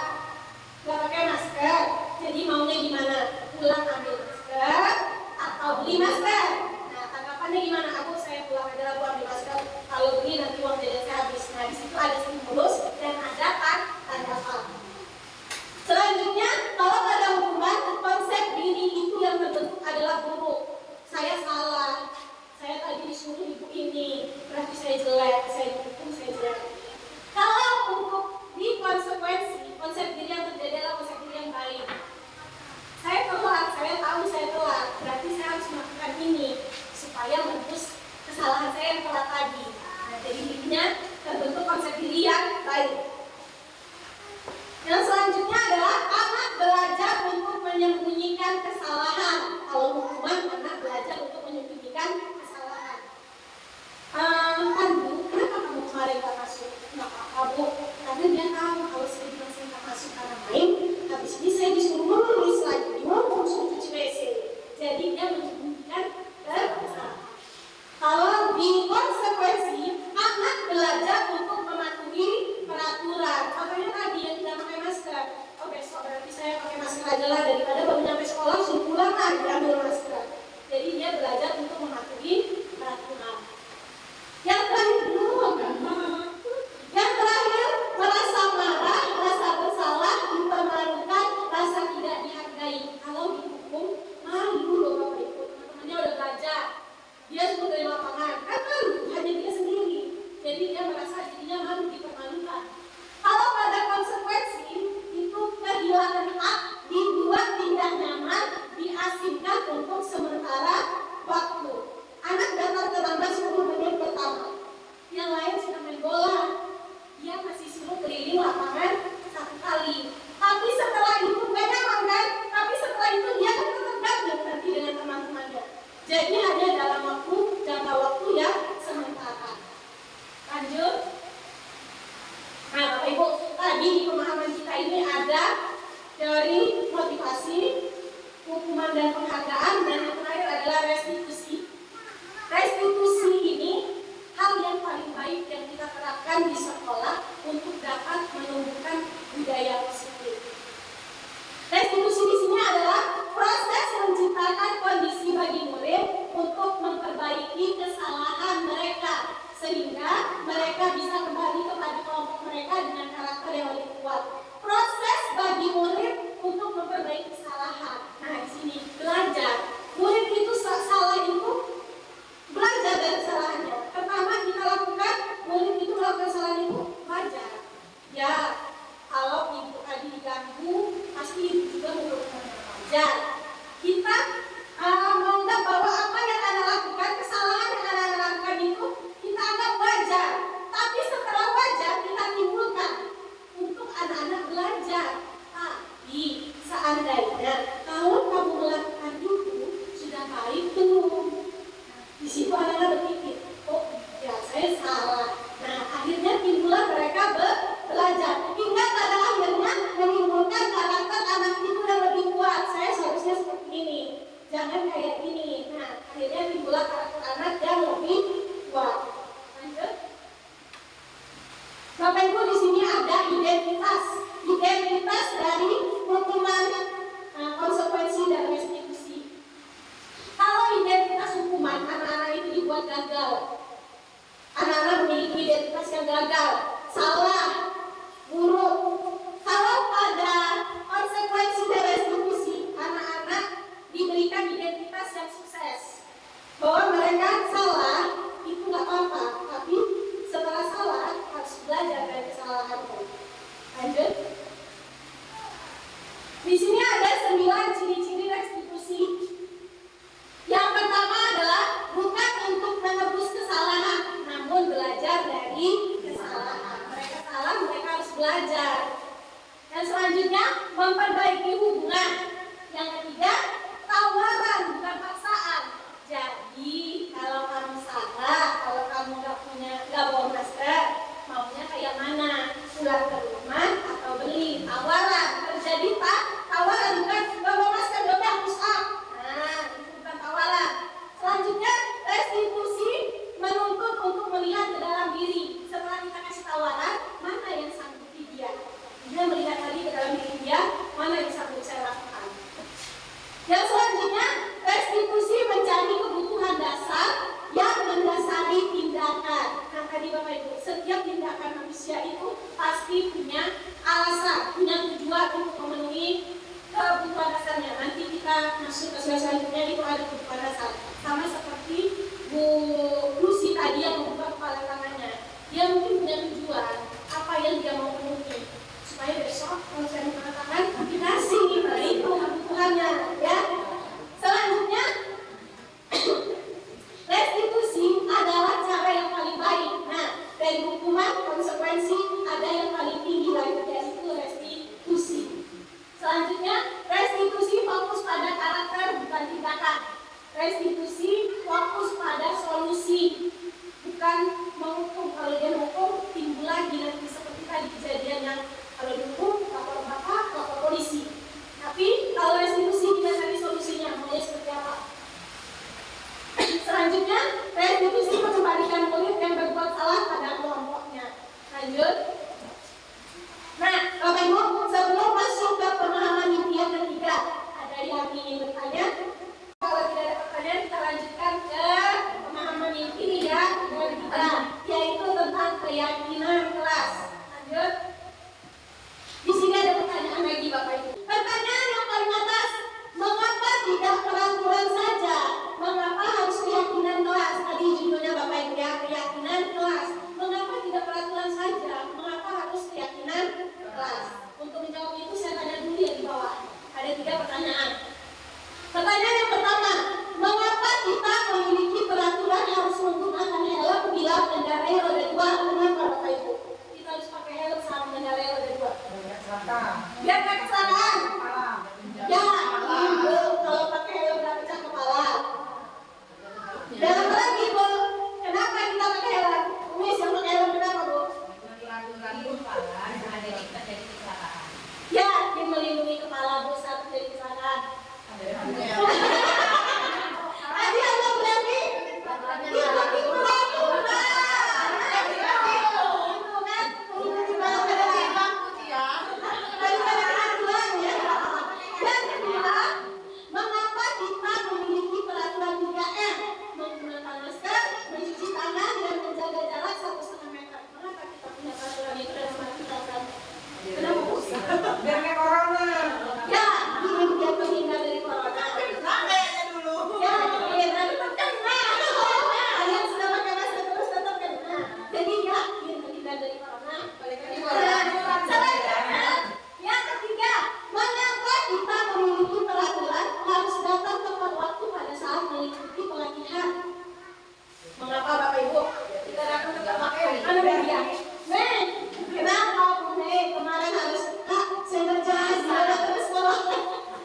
gak pakai masker. Jadi maunya gimana? Pulang ambil masker atau beli masker? Gimana? Aku saya pulang aja lah, aku ambil masker. Kalau beli nanti uang jajan saya habis. Nah di situ ada stimulus dan ada tanggapan. Selanjutnya, kalau ada hukuman, konsep diri itu yang terbentuk adalah buruk. Saya salah. Saya tadi disuruh ibu ini, berarti saya jelek. Saya dihukum, saya jelek. Kalau untuk di konsekuensi, konsep diri yang terjadi adalah konsep diri yang baik. Saya telat, saya tahu saya telat. Berarti saya harus melakukan ini supaya menembus kesalahan saya yang telah tadi. Nah, jadi dirinya terbentuk konsep diri yang baik. Yang selanjutnya adalah anak belajar untuk menyembunyikan kesalahan. Kalau hukuman, anak belajar untuk menyembunyikan kesalahan. Pandu, kenapa kamu kemarin gak masuk? Nggak apa-apa bu, karena dia tahu kalau saya dimasih gak masuk karena main. Habis ini saya disuruh menulis lagi, mau suruh cuci WC. Jadi dia menyembunyikan kesalahan. Kalau di konsekuensi, anak belajar untuk mematuhi peraturan. Contohnya tadi yang tidak pakai masker. Oh besok berarti saya pakai masker aja lah, daripada baru nyampe sekolah suruh pulang lagi ambil masker. Jadi dia belajar untuk mematuhi peraturan. Yang terakhir, merasa marah, merasa bersalah, dipermalukan, rasa tidak dihargai. Kalau dihukum, malu loh Bapak Ibu. Teman-temannya udah belajar. Dia suruh dari lapangan, kan malu, hanya dia sendiri. Jadi dia merasa dirinya malu, dipermalukan. Kalau pada konsekuensi, itu kehilangan hak, dibuat tidak nyaman, diasingkan untuk sementara waktu. Anak datang terlambat 10 menit pertama. Yang lain sudah main bola. Dia masih suruh keliling lapangan 1 kali. Tapi setelah itu, gak nyaman kan? Tapi setelah itu dia tetap gabung nanti dengan teman-temannya. Jadi hanya dalam jangka waktu yang sementara. Lanjut. Nah Bapak Ibu, tadi di pemahaman kita ini ada teori motivasi, hukuman dan penghargaan, dan yang terakhir adalah restitusi. Restitusi ini hal yang paling baik yang kita terapkan di sekolah untuk dapat menumbuhkan budaya positif. Restitusi di sini adalah proses menciptakan kondisi bagi murid untuk memperbaiki kesalahan mereka sehingga mereka bisa kembali kepada kelompok mereka dengan karakter yang lebih kuat. Proses bagi murid untuk memperbaiki kesalahan. Nah, di sini belajar. Murid itu salah itu belajar dari kesalahannya. Pertama kita lakukan, murid itu melakukan kesalahan itu belajar. Ya, kalau ibu tadi diganggu, pasti ibu juga mau belajar. Kita menganggap bahwa apa yang Anda lakukan, kesalahan yang Anda lakukan itu kita anggap wajar. Tapi setelah wajar kita timbulkan untuk anak-anak belajar. Tapi seandainya kalau kamu melakukan itu sudah baik belum? Di situ anak-anak berpikir, oh ya saya salah. Nah akhirnya timbullah mereka belajar. Hingga pada akhirnya menimbulkan karakter anak itu yang lebih kuat. Saya seharusnya seperti ini, jangan kayak ini. Nah akhirnya timbullah karakter anak yang lebih kuat. Lanjut. Bapak Ibu, di sini ada identitas Lanjut. Di sini ada 9 ciri-ciri restitusi. Yang pertama adalah bukan untuk menebus kesalahan, namun belajar dari kesalahan. Mereka salah, mereka harus belajar. Dan selanjutnya, memperbaiki hubungan. Yang ketiga, tawaran bukan paksaan. Jadi, kalau kamu salah, kalau kamu nggak bawa masker, maunya kayak mana? Pulang ke rumah atau beli? Tawaran. Terjadi pak, tawaran bukan nggak bawa masker, udah push up. Nah, itu bukan tawaran. Selanjutnya, restitusi menuntut untuk melihat ke dalam diri. Setelah kita kasih tawaran, mana yang sanggupi dia? Dia melihat lagi ke dalam diri dia, mana yang sanggup saya lakukan. Yang selanjutnya, restitusi mencari kebutuhan dasar yang mendasari tindakan. Nah, tadi Bapak Ibu, setiap tindakan manusia itu pasti punya alasan, punya tujuan untuk memenuhi kebutuhan dasarnya. Nanti kita masuk ke slide selanjutnya, itu ada kebutuhan dasar. Sama seperti Bu Lucy tadi yang membuka kepala tangannya. Dia mungkin punya tujuan, apa yang dia mau penuhi. Supaya besok kalau saya mengatakan dikasih, nah itu kebutuhannya, ya. Selanjutnya, restitusi adalah cara yang paling baik. Nah, dari hukuman konsekuensi ada yang paling tinggi lagi, yaitu restitusi. Selanjutnya, restitusi fokus pada karakter bukan tindakan. Restitusi fokus pada solusi, bukan menghukum. Kalau dia menghukum, timbul lagi nanti seperti tadi kejadian yang kalau dihukum, lapor bapak, lapor polisi. Tapi kalau restitusi kita cari solusinya, maunya seperti apa? Selanjutnya, restitusi mengembalikan murid yang berbuat salah pada kelompoknya. Lanjut. Nah, Bapak Ibu, sebelum masuk ke pemahaman inti yang ketiga, ada yang ingin bertanya? Kalau tidak ada pertanyaan, kita lanjutkan ke pemahaman inti yang ketiga, yaitu tentang keyakinan kelas. Lanjut. Di sini ada pertanyaan lagi Bapak Ibu. Pertanyaan yang paling atas, mengapa tidak peraturan saja? Mengapa harus keyakinan kelas? Tadi judulnya Bapak Ibu ya, keyakinan kelas. Mengapa tidak peraturan saja? Mengapa harus keyakinan kelas? Untuk menjawab itu saya tanya dulu ya di bawah. Ada 3 pertanyaan. Pertanyaan yang pertama, mengapa kita memiliki peraturan harus menggunakan helm bila mengendarai roda 2? Kenapa Bapak Ibu? Kita harus pakai helm saat mengendarai roda 2. Biar nggak kecelakaan. Ya, Ibu, kalau pakai helm nggak pecah kepala. Dan apa lagi Bu? Kenapa kita pakai helm? Umis yang pakai helm kenapa Bu? Ya, dia melindungi kepala Bu saat terjadi kecelakaan. Tadi Allah berarti ikuti peraturan. Itu kan ikuti peraturan. Daripada aturan ya. Yang kedua, mengapa kita memiliki peraturan 3M? Menggunakan masker, mencuci tangan, dan menjaga jarak 1,5 meter. Mengapa kita punya peraturan itu dalam hati kita? Kenapa Bu? Biar kayak corona. Ya, ingin biar terhindar dari corona. Sampai dulu. Ya, nanti terkena. Kalian sudah pakai masker terus tetap kena. Jadi ya, ingin terhindar dari corona. Selanjutnya, yang ketiga, mengapa kita memiliki peraturan harus datang tepat waktu pada saat mengikuti pelatihan? Mengapa Bapak Ibu? Kita datang tepat waktu. Mana media? Nih, kenapa Bu? Nih, kemarin harus saya ngerjain, saya datang ke sekolah.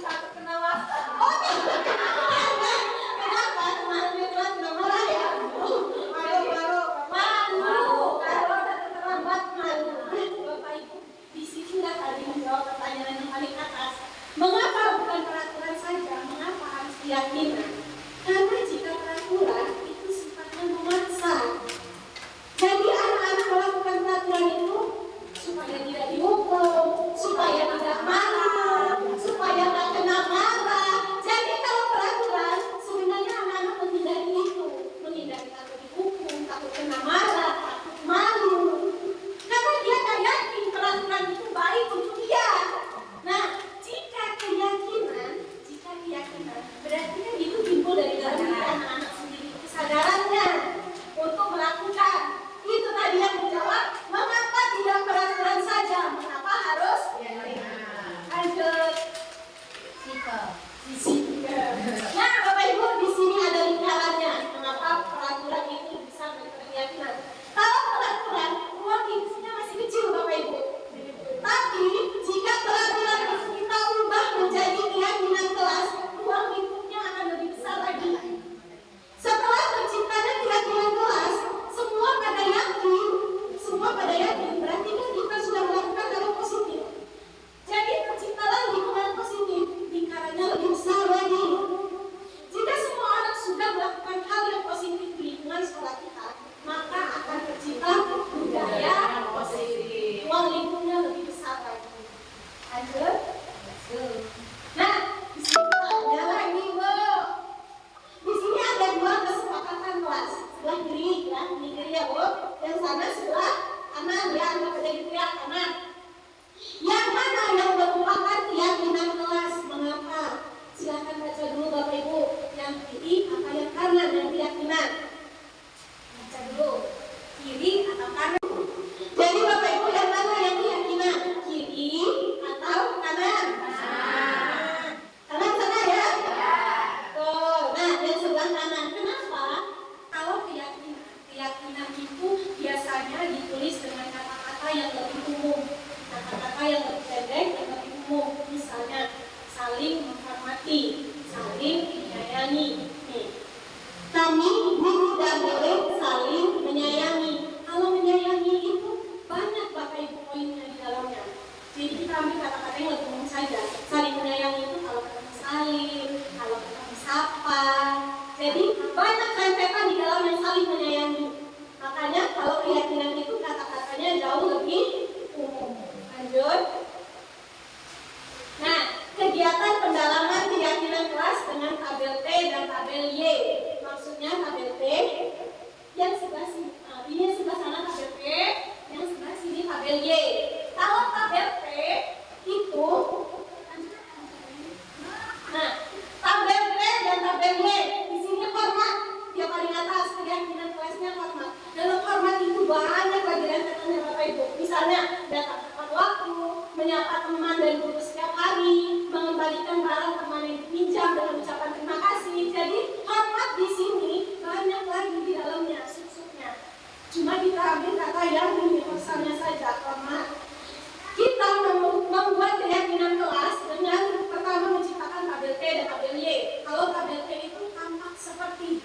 Takut kena wasta. Oh, kenapa? Kemarin dia telat nggak marah ya? Malu. Kalau datang terlambat malu. Bapak Ibu, di sini nggak tadi menjawab pertanyaan yang paling atas. Mengapa bukan peraturan saja? Mengapa harus keyakinan? Karena jika peraturan itu sifatnya memaksa. Jadi anak-anak melakukan peraturan itu supaya tidak dihukum, supaya tidak marah, supaya tidak kena marah. Jadi kalau peraturan sebenarnya anak-anak menghindari itu, menghindari takut dihukum, takut kena marah, takut malu. Karena dia tak yakin peraturan itu baik untuk dia. Nah, jika keyakinan berarti kan itu Lanjut. Nah, di sini ada lagi, Bu. Di sini ada dua kesepakatan kelas. Sebelah kiri, ya, di kiri ya, Bu. Yang sana sebelah kanan, ya, anggap aja gitu ya, kanan. Yang mana yang merupakan keyakinan kelas? Mengapa? Silakan baca dulu Bapak Ibu. Yang kiri apa yang kanan dan keyakinan? Baca dulu. Kiri atau kanan? Jadi Bapak Ibu yang mana yang keyakinan? Kiri atau kanan? Kanan sana ya? Tuh. Nah, yang sebelah kanan. Kenapa? Kalau keyakinan itu biasanya ditulis dengan kata-kata yang lebih umum. Kata-kata yang lebih pendek dan lebih umum. Misalnya saling menghormati, saling menyayangi. Nih. Kami guru dan murid saling menyayangi. Kalau menyayangi itu banyak Bapak Ibu poinnya di dalamnya. Jadi kita ambil kata-kata yang lebih umum saja. Saling menyayangi itu kalau ketemu saling, kalau ketemu sapa. Jadi banyak rentetan di dalam yang saling menyayangi. Makanya kalau keyakinan itu kata-katanya jauh lebih umum. Lanjut. Nah, kegiatan pendalaman keyakinan kelas dengan tabel T dan tabel Y. Maksudnya tabel T yang sebelah sini, ini sebelah sana tabel T, yang sebelah sini tabel Y. Kalau tabel T itu, nah, tabel T dan tabel Y di sini hormat, yang paling atas keyakinan kelasnya hormat. Dalam hormat itu banyak lagi rentetannya Bapak Ibu. Misalnya datang tepat waktu, menyapa teman dan guru setiap hari, mengembalikan barang teman yang dipinjam dengan ucapan terima kasih. Jadi hormat di sini banyak lagi di dalamnya sub-subnya. Cuma kita ambil kata yang universalnya saja, hormat. Kita membuat keyakinan kelas dengan pertama menciptakan tabel T dan tabel Y. Kalau tabel T itu tampak seperti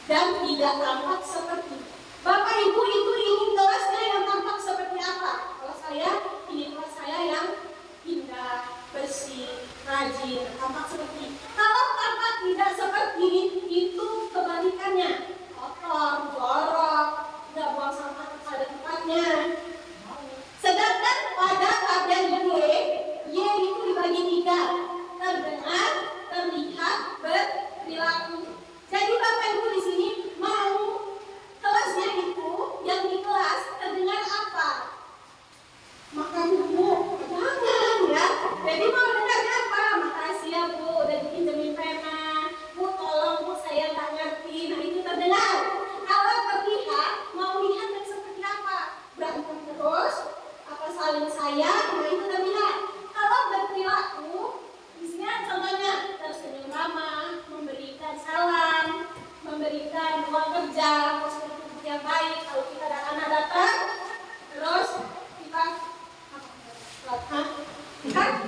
dan tidak tampak seperti. Bapak Ibu itu ingin kelasnya yang tampak seperti apa? Kalau saya ingin kelas saya yang indah, bersih, rajin, tampak seperti. Kalau tampak tidak seperti itu kebalikannya, kotor, jorok, tidak buang sampah pada tempatnya. Sedangkan pada tabel Y itu dibagi 3, terdengar, terlihat, berperilaku. Jadi Bapak Ibu di sini mau kelasnya itu yang di kelas terdengar apa? Makan buku, jangan ya. Jadi mau dengarnya apa? Makasih ya Bu, udah dipinjemin pena. Bu tolong Bu, saya nggak ngerti. Nah itu terdengar. Kalau terlihat, mau lihat yang seperti apa? Berantem terus, apa saling sayang? Nah itu terlihat. Kalau berperilaku, di sini contohnya tersenyum ramah, memberikan salam, memberikan ruang kerja, postur tubuh yang baik. Kalau kita ada anak datang, terus kita kan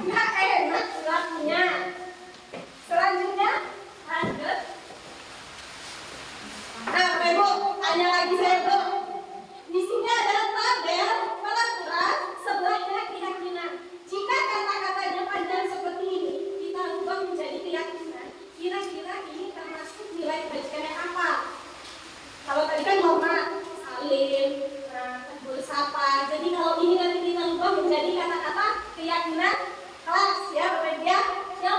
nggak enak lakunya. Selanjutnya lanjut. Nah, Ibu, tanya lagi saya Bu. Di sini ada tabel pelaturan sebelahnya keyakinan. Jika kata-katanya panjang seperti ini, kita ubah menjadi keyakinan. Kira-kira ini termasuk nilai kebajikannya apa? Kalau tadi kan hormat, salim, tegur sapa. Jadi kalau ini nanti kita ubah menjadi kata-kata keyakinan kelas ya Bapak Ibu ya. Yang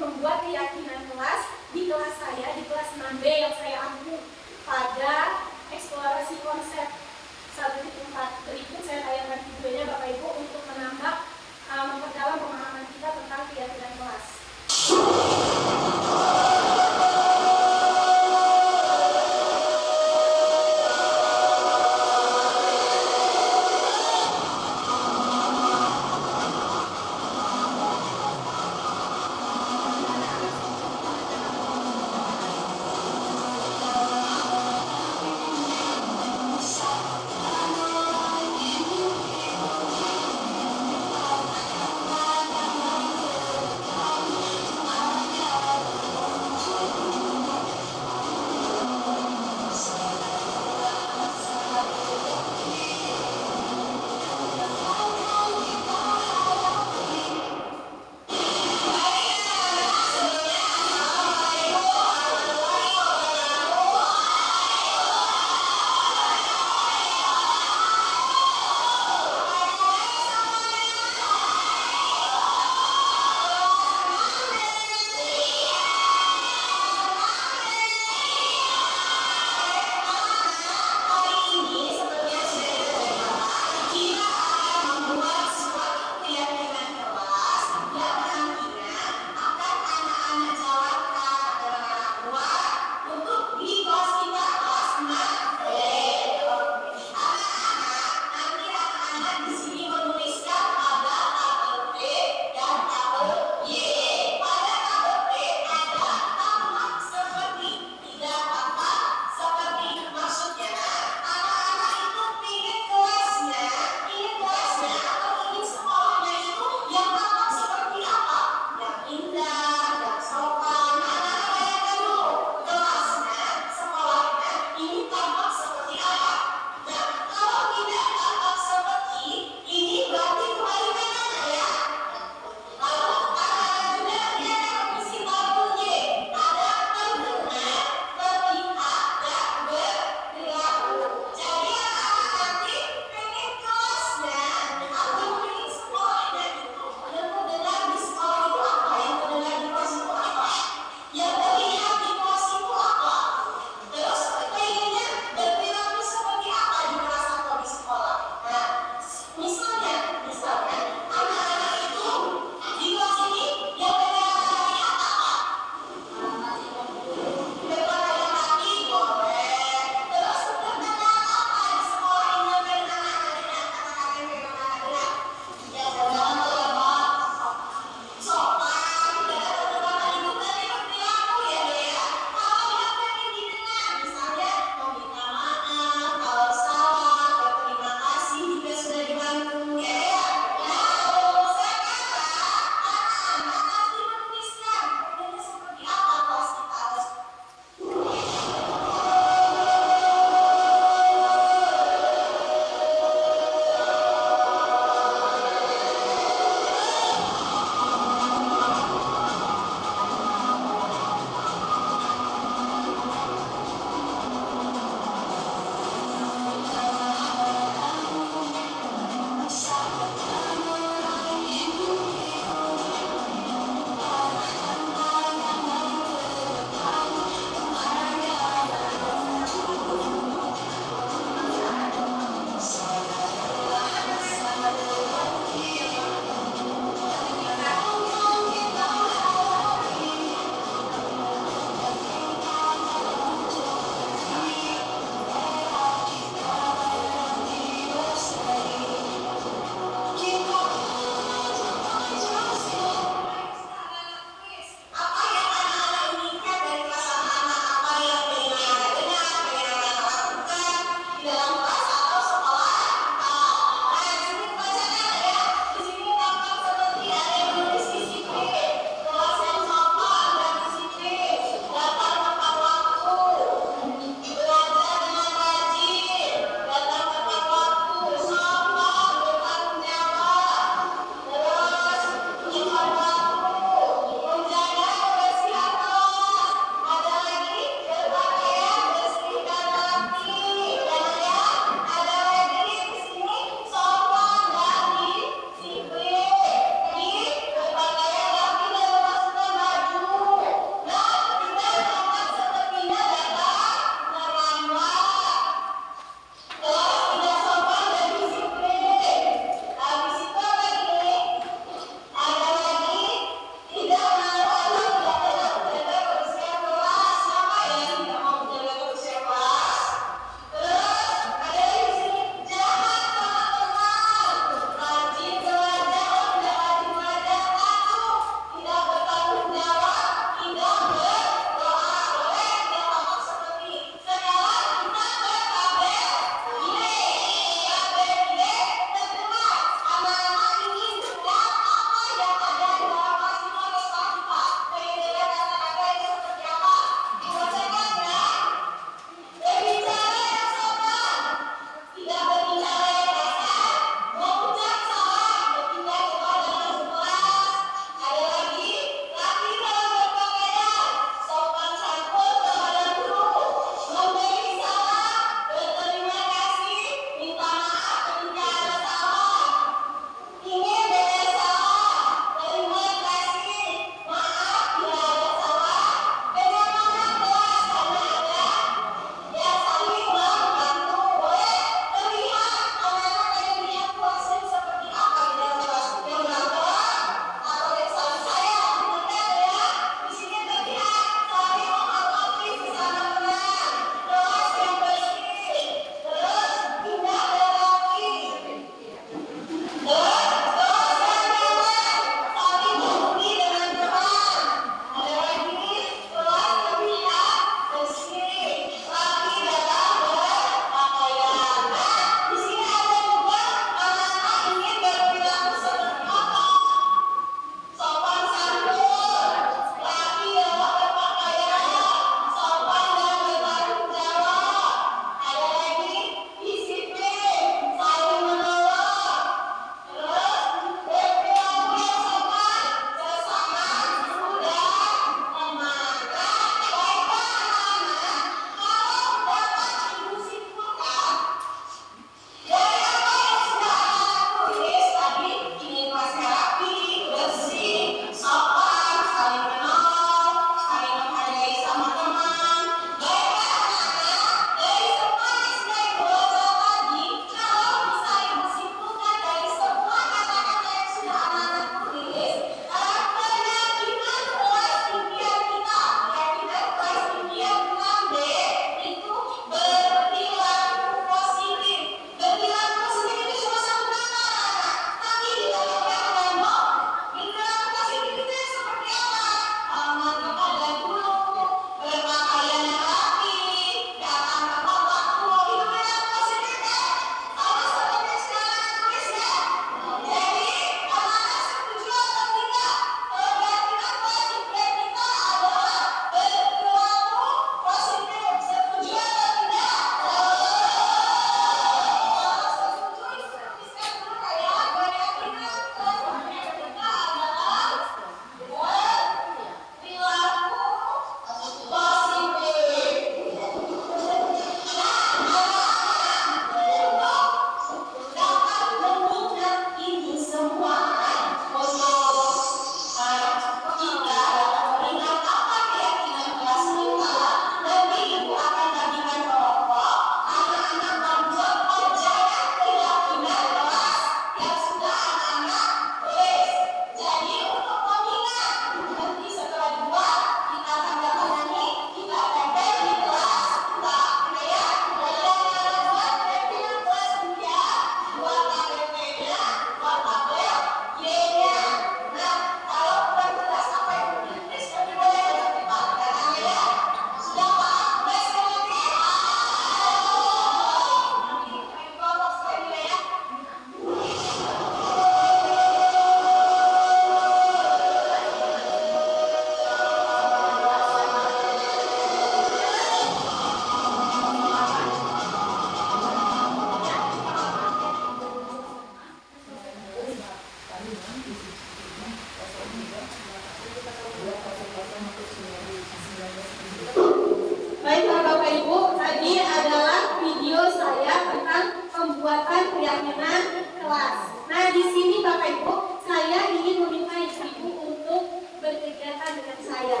Ibu, saya ingin meminta Ibu untuk berkegiatan dengan saya.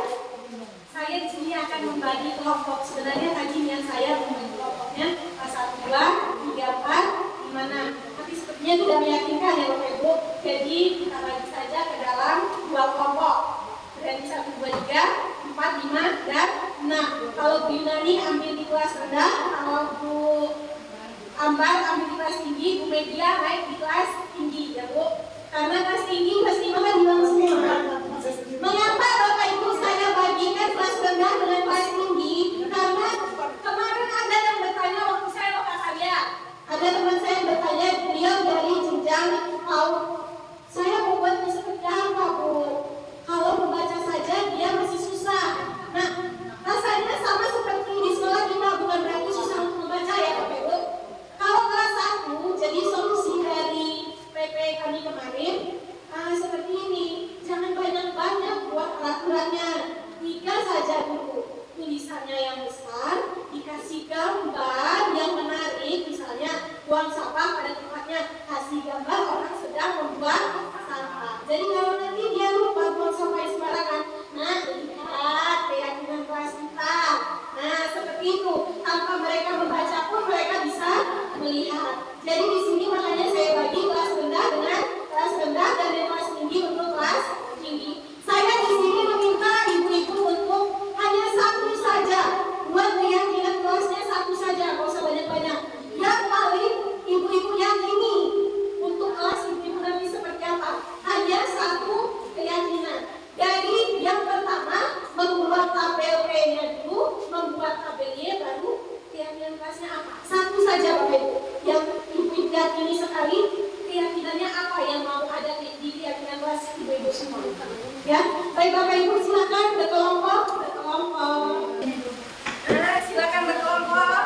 Saya di sini akan membagi kelompok. Sebenarnya tadi niat saya membagi kelompoknya kelas 1, 2, 3, 4, di mana? Tapi sepertinya tidak meyakinkan ya Bapak Ibu. Jadi kita bagi saja ke dalam 2 kelompok. Berarti 1, 2, 3, 4, 5, dan 6. Kalau Bu Yunani ambil di kelas rendah, kalau Bu Ambar ambil di kelas tinggi, Bu Media naik di kelas tinggi ya Bu. Karena kelas tinggi, kelas 5 kan hilang semua. Mengapa Bapak Ibu saya bagikan kelas rendah dengan kelas tinggi? Karena kemarin ada yang bertanya waktu saya lokakarya. Ada teman saya yang bertanya, beliau dari jenjang PAUD. Saya membuatnya seperti apa Bu? Kalau membaca saja dia masih susah. Nah, rasanya sama seperti di sekolah kita, bukan berarti susah untuk membaca ya Bapak Ibu. Kalau kelas 1, jadi solusi dari PP kami kemarin seperti ini. Jangan banyak-banyak buat peraturannya. 3 saja dulu. Tulisannya yang besar, dikasih gambar yang menarik, misalnya buang sampah pada tempatnya. Kasih gambar orang sedang membuang sampah. Jadi kalau nanti dia lupa buang sampah sembarangan, nah lihat keyakinan kelas kita. Nah seperti itu. Tanpa mereka membaca pun mereka bisa melihat. Jadi di sini makanya saya bagi kelas rendah dengan kelas rendah dan kelas tinggi untuk kelas tinggi. Saya di sini meminta ibu-ibu untuk hanya 1 saja, buat keyakinan kelasnya 1 saja, nggak usah banyak-banyak. Yang paling ibu-ibu yakini untuk kelas ibu-ibu nanti seperti apa? Hanya 1 keyakinan. Jadi yang pertama membuat tabel P-nya dulu, membuat tabel Y, baru keyakinan kelasnya apa? 1 saja Bapak Ibu. Yang ibu-ibu yakini sekali, keyakinannya apa yang mau ada di keyakinan kelas ibu-ibu semua. Ya, baik Bapak Ibu silakan berkelompok. Silakan berkelompok.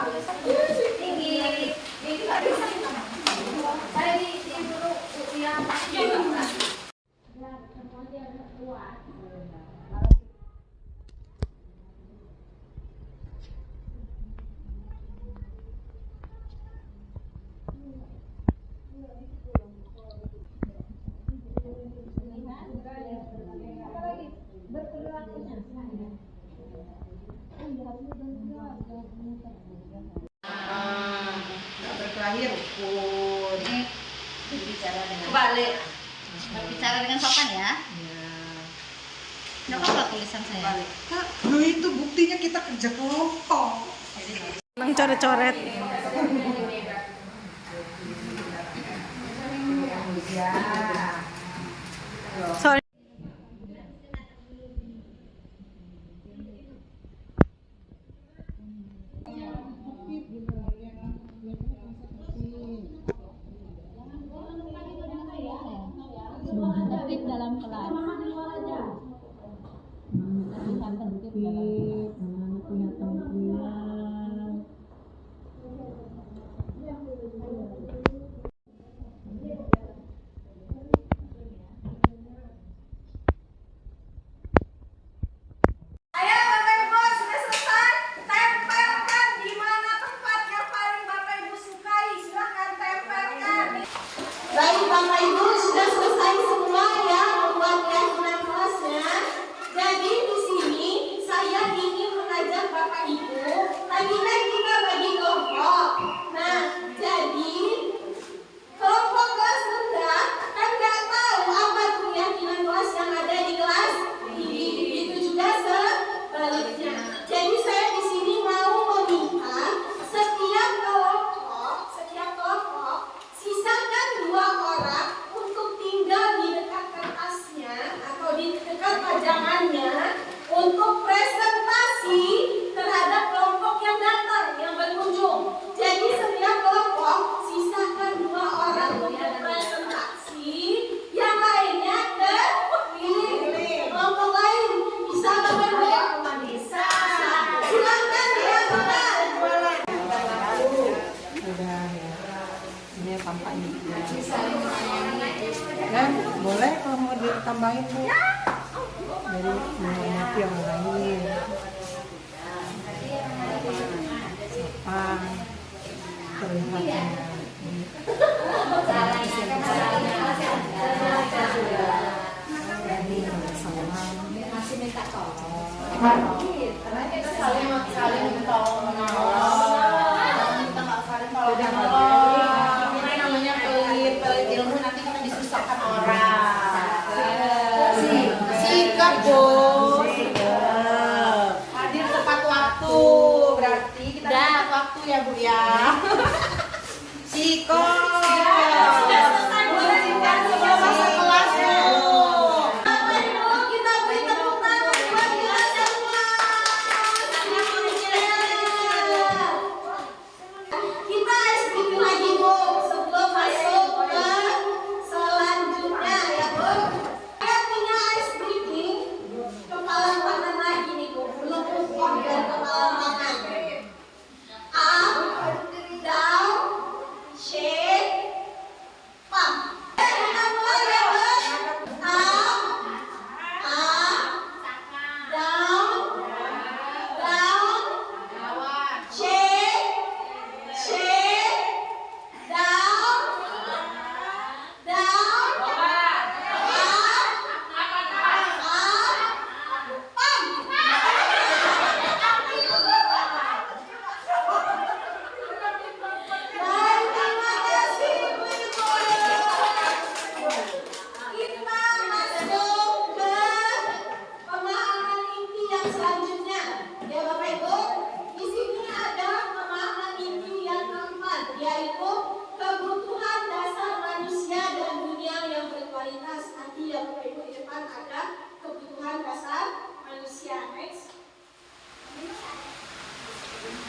Tinggi. Saya di dulu yang Terakhir rukun. berbicara dengan Balik. berbicara dengan sopan ya. Kenapa nggak tulisan saya? Balik. Lu itu buktinya kita kerja kelompok. Emang coret-coret. Sorry. Tertib dalam kelas. Ayo Bapak Ibu sudah selesai. Tempelkan di mana tempat yang paling Bapak Ibu sukai. Silakan tempelkan. Baik Bapak Ibu sudah selesai semua ya membuat keyakinan kelasnya. Jadi di sini saya ingin mengajak Bapak Ibu. Tadi kan kita bagi kelompok. Nah jadi kelompok kelas rendah kan nggak tahu apa tuh keyakinan kelas yang ada di kelas tinggi. Begitu juga sebaliknya. Jadi saya di sini mau meminta setiap kelompok sisakan 2 orang untuk tinggal di dekat kertasnya atau di dekat pajangannya untuk presentasi terhadap kelompok yang datang, yang berkunjung. Jadi setiap kelompok sisakan 2 orang untuk presentasi, yang lainnya ke kelompok lain. Bisa Bapak Ibu? Bisa. Silakan ya Bapak. Udah ya. Ini tampaknya. Ya, boleh kalau mau ditambahin Bu. Jadi menghormati yang lain. Apa terlihatnya. Karena kita saling tolong menolong. Kita nggak saling tolong menolong. Ini namanya pelit ilmu, nanti kita disusahkan orang. Sikap Bu. Hadir tepat waktu, berarti kita tepat waktu ya Bu ya. Sikap. Sudah selesai Bu. Sudah masuk kelas Bu. Kita beri tepuk tangan buat kelas yang kita SPP lagi Bu, sebelum masuk ke selanjutnya ya Bu. Saya punya ice breathing kepala tangan lagi nih Bu, belum upon dan kepala tangan. Up, down, shake, pump. Kita mulai ya Bu. Up, down, shake, down, selanjutnya ya Bapak Ibu, di sini ada pemahaman inti yang keempat, yaitu kebutuhan dasar manusia dan dunia yang berkualitas. Nanti ya Bapak Ibu, di depan ada kebutuhan dasar manusia. Next.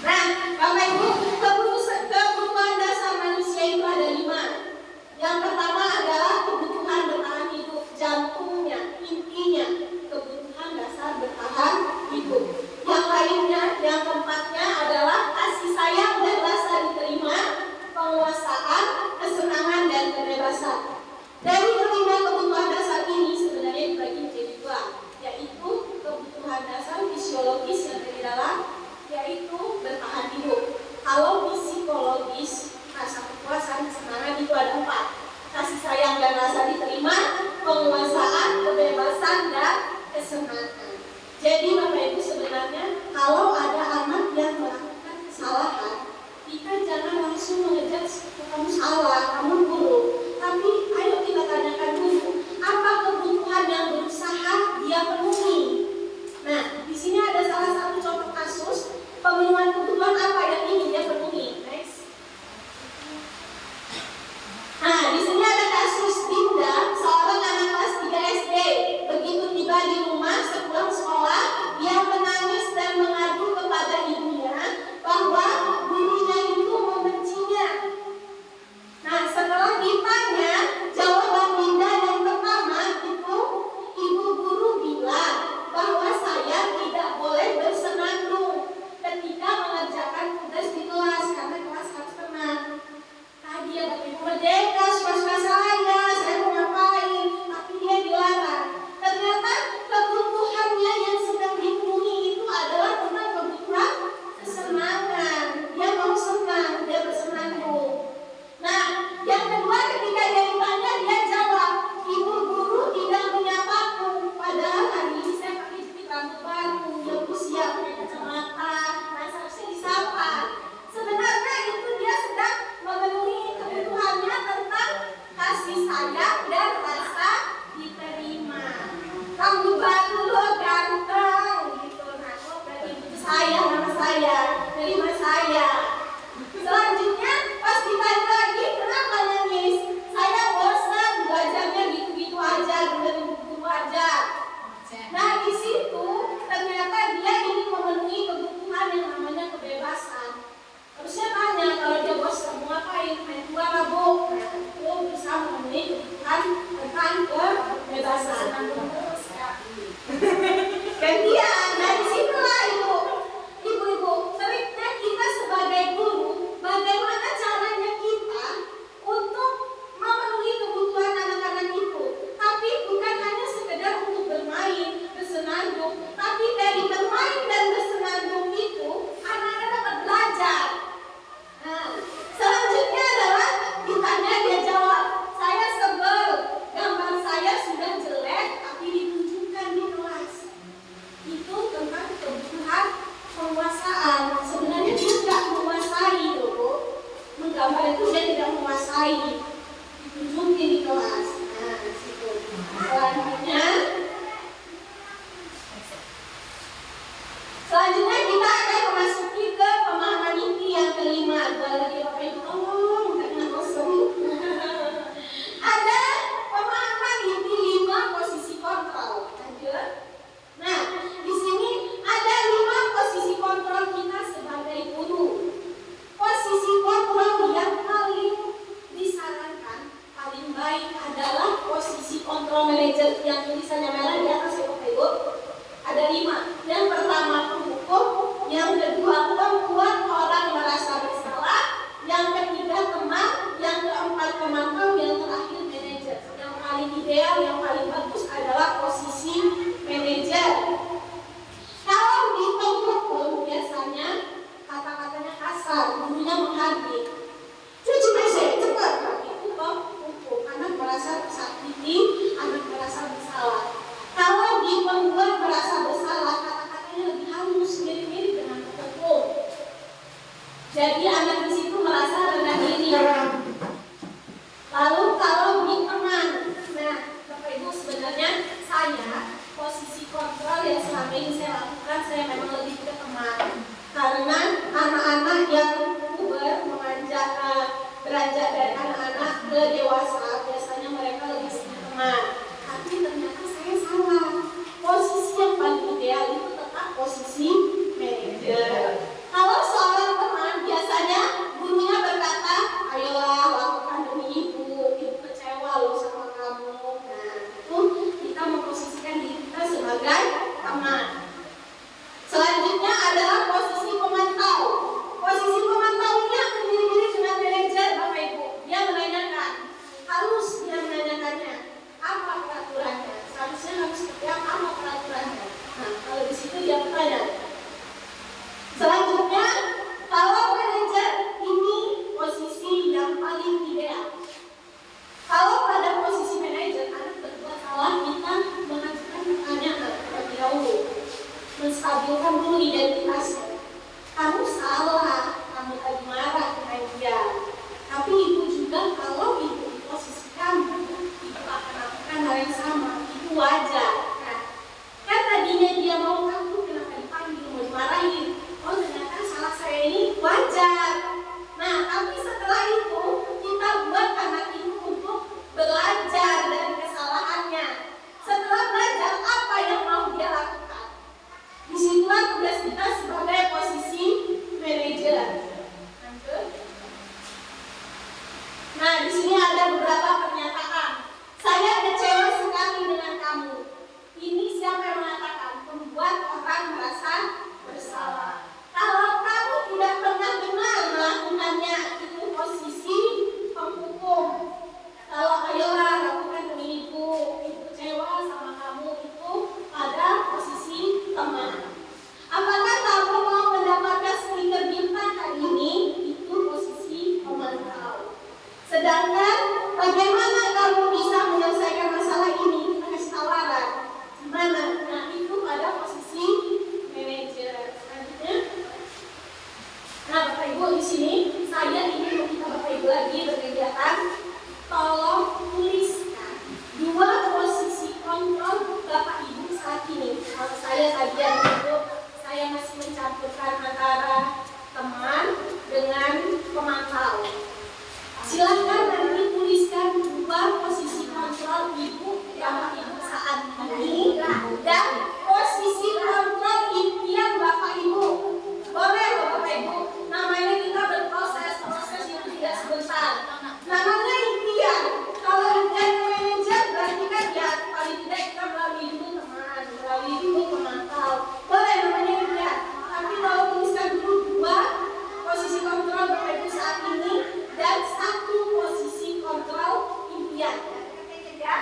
Nah, Bapak Ibu, kebutuhan dasar manusia itu ada 5. Yang pertama adalah kebutuhan bertahan hidup, jantungnya, intinya kebutuhan dasar bertahan hidup. Yang lainnya, yang keempatnya adalah kasih sayang dan rasa diterima, penguasaan, kesenangan dan kebebasan. Dari kelima kebutuhan dasar ini sebenarnya dibagi menjadi 2, yaitu kebutuhan dasar fisiologis yang dari dalam, yaitu bertahan hidup. Kalau psikologis, rasa kepuasan, kesenangan itu ada 4. Kasih sayang dan rasa diterima, penguasaan, kebebasan dan kesenangan. Jadi Bapak Ibu, sebenarnya kalau ada anak yang melakukan kesalahan, kita jangan langsung mengejar kamu salah, kamu buruk. Tapi ayo kita tanyakan dulu, apa kebutuhan yang berusaha dia penuhi. Nah, di sini ada salah satu contoh kasus pemenuhan kebutuhan apa yang ingin dia penuhi. Next. Nah, di sini ada kasus Dinda, seorang anak kelas 3 SD. Begitu tiba di rumah sepulang sekolah, dia menangis dan mengadu kepada ibunya bahwa gurunya itu membencinya. Nah, setelah ditanya, jawaban Dinda yang pertama itu, ibu guru bilang bahwa saya tidak boleh bersenandung ketika mengerjakan tugas di kelas karena kelas harus tenang. Tadi ada ibu merdeka, suka-suka saya mau ngapain, tapi dia dilarang. Ternyata kebutuhannya yang sedang dipenuhi itu adalah tentang kebutuhan kesenangan. Dia mau senang, dia bersenandung. Nah, yang kedua ketika dia ditanya, dia jawab, ibu guru tidak menyapaku. Padahal hari ini saya pakai jepit rambut baru, dia usia punya kacamata, nah seharusnya disapa. Sebenarnya itu dia sedang memenuhi kebutuhannya tentang kasih sayang dan rasa diterima. Rambut baru lo ganteng gitu. Nah, lo berarti itu saya, nama saya, terima saya. Selanjutnya pas ditanya lagi, kenapa nangis? Saya bosan belajarnya gitu-gitu aja, gitu aja. Nah, di situ ternyata dia ingin memenuhi kebutuhan yang namanya kebebasan. Harusnya tanya, kalau dia bosan mau ngapain? Main keluar lah Bu. Nah, itu bisa memenuhi kebutuhan baik adalah posisi kontrol manajer yang tulisannya merah di atas ya Bapak Ibu. Ada 5. Yang pertama penghukum, yang kedua membuat orang merasa bersalah, yang ketiga teman, yang keempat pemantau, yang terakhir manajer. Yang paling ideal, yang paling bagus adalah posisi manajer. Kalau di penghukum biasanya kata-katanya kasar, gurunya menghardik. Cuci WC cepat, itu penghukum. Anak merasa tersakiti, anak merasa bersalah. Kalau di pembuat merasa bersalah, kata-katanya lebih halus, mirip-mirip dengan penghukum. Jadi anak di situ merasa rendah diri. Lalu kalau di teman, nah Bapak Ibu sebenarnya saya posisi kontrol yang selama ini saya lakukan, saya memang lebih ke teman. Karena anak-anak yang mengajak beranjak dari anak-anak ke dewasa, biasanya mereka lebih suka teman. Tapi ternyata saya salah. Posisi yang paling ideal itu tetap posisi manajer. Kalau soal teman, biasanya gurunya berkata, ayolah lakukan demi ibu kecewa loh sama kamu. Nah, itu kita memposisikan diri kita sebagai teman. Selanjutnya adalah posisi pemantau. Posisi pemantau ini akan mirip-mirip dengan manajer Bapak Ibu. Dia menanyakan, harus dia menanyakannya, apa peraturannya? Seharusnya harus seperti apa peraturannya? Nah, kalau di situ dia bertanya. Selanjutnya, kalau manajer ini posisi yang paling ideal. Kalau pada posisi manajer, anak berbuat salah, kita mengajukan pertanyaan terlebih dahulu, menstabilkan dulu identitasnya. Kamu salah, kamu tadi marah dengan dia. Tapi ibu juga kalau ibu di posisi kamu, ibu akan lakukan hal yang sama. Itu wajar. Nah, kan tadinya dia mau kamu, kenapa dipanggil, mau dimarahin? Oh ternyata salah saya ini wajar. Nah tapi setelah itu kita buat anak itu untuk belajar dari kesalahannya. Setelah belajar apa yang mau dia lakukan? Disitulah tugas kita sebagai posisi manajer. Nah di sini ada beberapa pernyataan. Saya kecewa sekali dengan kamu. Ini siapa yang mengatakan? Membuat orang merasa bersalah. Kalau kamu tidak pernah benar melakukannya, itu posisi penghukum. Kalau ayolah lakukan demi ibu kecewa sama kamu, itu pada posisi teman. Apakah kamu mau mendapatkan stiker bintang hari ini? Itu posisi pemantau. Sedangkan bagaimana kamu bisa menyelesaikan masalah ini? Kita kasih tawaran. Gimana? Nah itu pada posisi manajer. Selanjutnya, nah Bapak Ibu di sini saya ingin meminta Bapak Ibu lagi berkegiatan. Tolong tuliskan 2 posisi kontrol Bapak Ibu saat ini. Kalau saya tadi itu saya masih mencampurkan antara teman dengan pemantau. Silakan nanti tuliskan 2 posisi kontrol Ibu Bapak Ibu saat ini dan posisi kontrol impian Bapak Ibu. Boleh Bapak Ibu, namanya kita berproses itu tidak sebentar. Namanya impian. Kalau impian manajer berarti kan ya paling tidak kita melalui dulu teman, melalui dulu pemantau. Boleh namanya impian. Tapi kalau tuliskan dulu 2 posisi kontrol Bapak Ibu saat ini dan 1 posisi kontrol impian. Ya,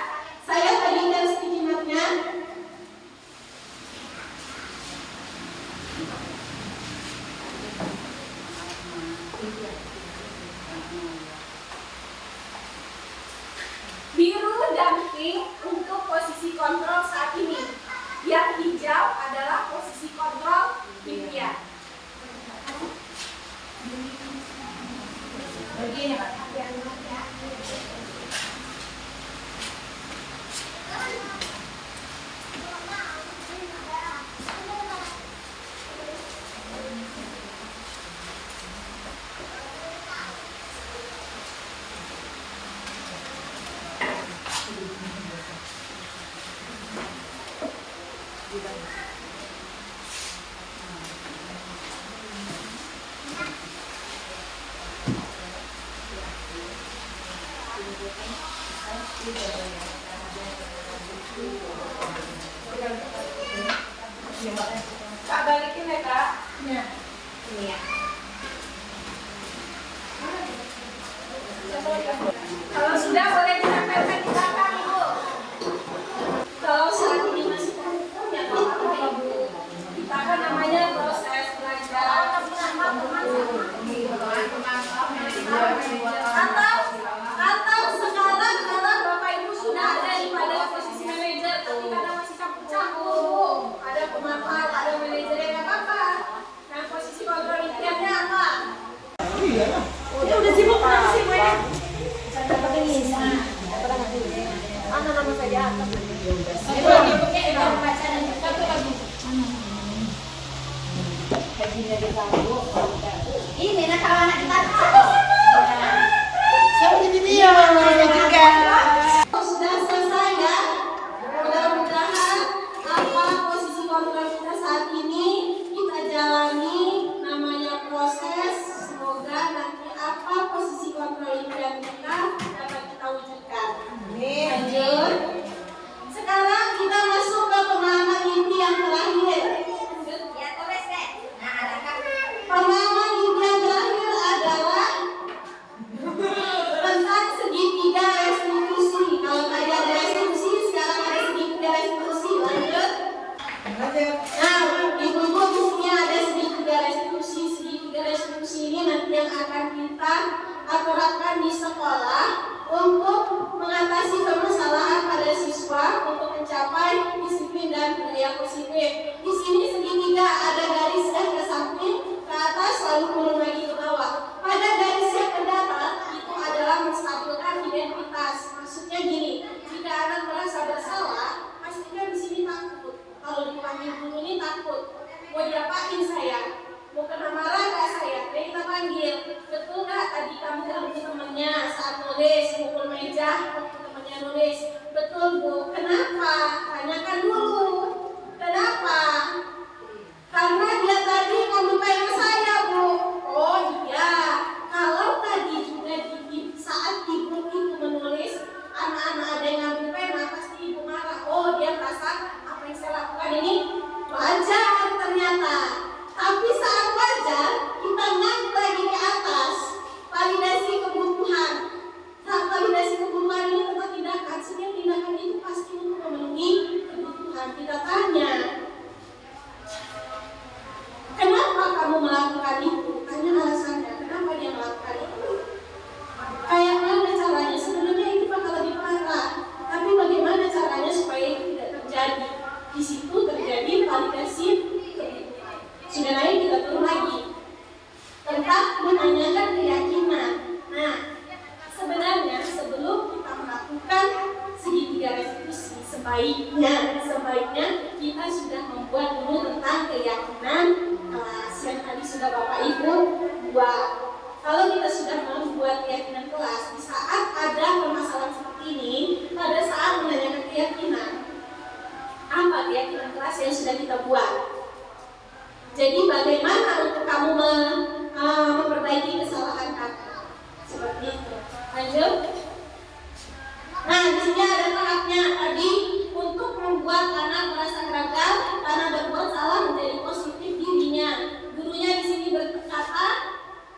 saya bagikan sticky note-nya. Biru dan pink untuk posisi kontrol saat ini. Yang hijau adalah posisi kontrol impian. Begini Pak. Kak balikin ya Kak. Iya. Kalau sudah boleh ditempelkan di belakang Ibu. Kalau saat ini masih ya apa-apa Ibu. Kita kan namanya proses belajar. Atau sekarang kalau Bapak Ibu sudah ada pada posisi manajer tapi karena masih campur-campur, ada pemapar, ada manajer yang nggak apa-apa. Nah posisi kontrol impiannya apa? Ya udah sibuk kenapa sih mainnya? Nama saya Ini nak kalau anak kita saya jadi dia juga. Sudah selesai ya. Mudah-mudahan apa posisi kontrol kita saat ini kita jalani namanya proses. Semoga nanti apa posisi kontrol impian kita dapat kita wujudkan. Lanjut. Sekarang kita masuk ke pemahaman mimpi yang terakhir. Ya, tulis deh. Nah, ada kan? Pemahaman mimpi yang terakhir adalah tentang segitiga restitusi. Kalau tadi ada restitusi, sekarang ada segitiga restitusi. Lanjut. Nah, ibu-ibu di sini ada segitiga restitusi. Segitiga restitusi ini nanti yang akan kita aturkan di sekolah untuk mengatasi permasalahan pada siswa untuk mencapai disiplin dan budaya positif. Di sini segitiga ada garis yang ke samping, ke atas, lalu turun lagi ke bawah. Pada garis yang ke datar itu adalah menstabilkan identitas. Maksudnya gini, jika anak merasa bersalah, pastinya di sini takut. Kalau dipanggil guru ini takut. Mau diapain saya? Mau kena marah nggak saya? Jadi kita panggil. Betul nggak tadi kamu ganggu temannya saat nulis, mukul meja, waktu temannya nulis? Betul Bu. Kenapa? Tanyakan dulu. Kenapa? Karena dia tadi ngomongin saya Bu. Oh iya. Kalau tadi juga saat ibu itu menulis, anak-anak ada yang ngambil pena, pasti ibu marah. Oh dia merasa apa yang saya lakukan ini wajar ternyata. Tapi saat wajar, kita naik lagi ke atas. Validasi kebutuhan. Saat validasi kebutuhan ini tentang tindakan. Setiap tindakan itu pasti untuk memenuhi kebutuhan. Kita tanya, kenapa kamu melakukan itu? Tanya alasannya, kenapa dia melakukan itu? Kayak mana caranya? Sebenarnya itu bakal lebih parah. Tapi bagaimana caranya supaya itu tidak terjadi? Di situ terjadi validasi kebutuhan. Sudah naik, kita turun lagi tentang menanyakan keyakinan. Nah, sebenarnya sebelum kita melakukan segitiga restitusi, sebaiknya kita sudah membuat dulu tentang keyakinan kelas yang tadi sudah Bapak Ibu buat. Kalau kita sudah membuat keyakinan kelas, di saat ada permasalahan seperti ini, pada saat menanyakan keyakinan, apa keyakinan kelas yang sudah kita buat? Jadi bagaimana untuk kamu memperbaiki kesalahan kakak? Seperti itu. Lanjut. Nah, di sini ada tahapnya tadi untuk membuat anak merasa gagal karena berbuat salah menjadi positif dirinya. Gurunya di sini berkata,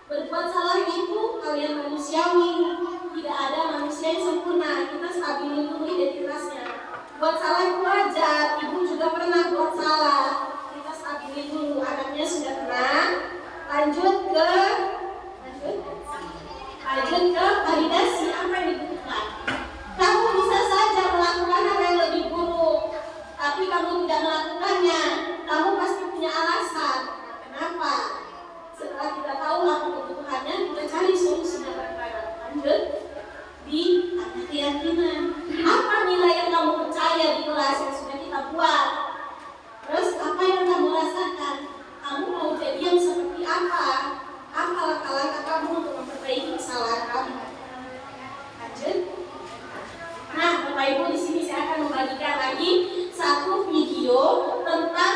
berbuat salah itu hal yang manusiawi. Tidak ada manusia yang sempurna. Kita stabilin dulu identitasnya. Buat salah itu wajar. Ibu juga pernah buat salah. Stabilin dulu, anaknya sudah tenang. Lanjut ke validasi apa yang dibutuhkan. Kamu bisa saja melakukan hal yang lebih buruk, tapi kamu tidak melakukannya. Kamu pasti punya alasan. Kenapa? Setelah kita tahu apa kebutuhannya, kita cari solusinya bareng-bareng. Lanjut di keyakinan. Apa nilai yang kamu percaya di kelas yang sudah kita buat? Terus apa yang kamu rasakan? Kamu mau jadi yang seperti apa? Apa langkah-langkah kamu untuk memperbaiki kesalahan kamu? Lanjut. Nah, Bapak Ibu di sini saya akan membagikan lagi satu video tentang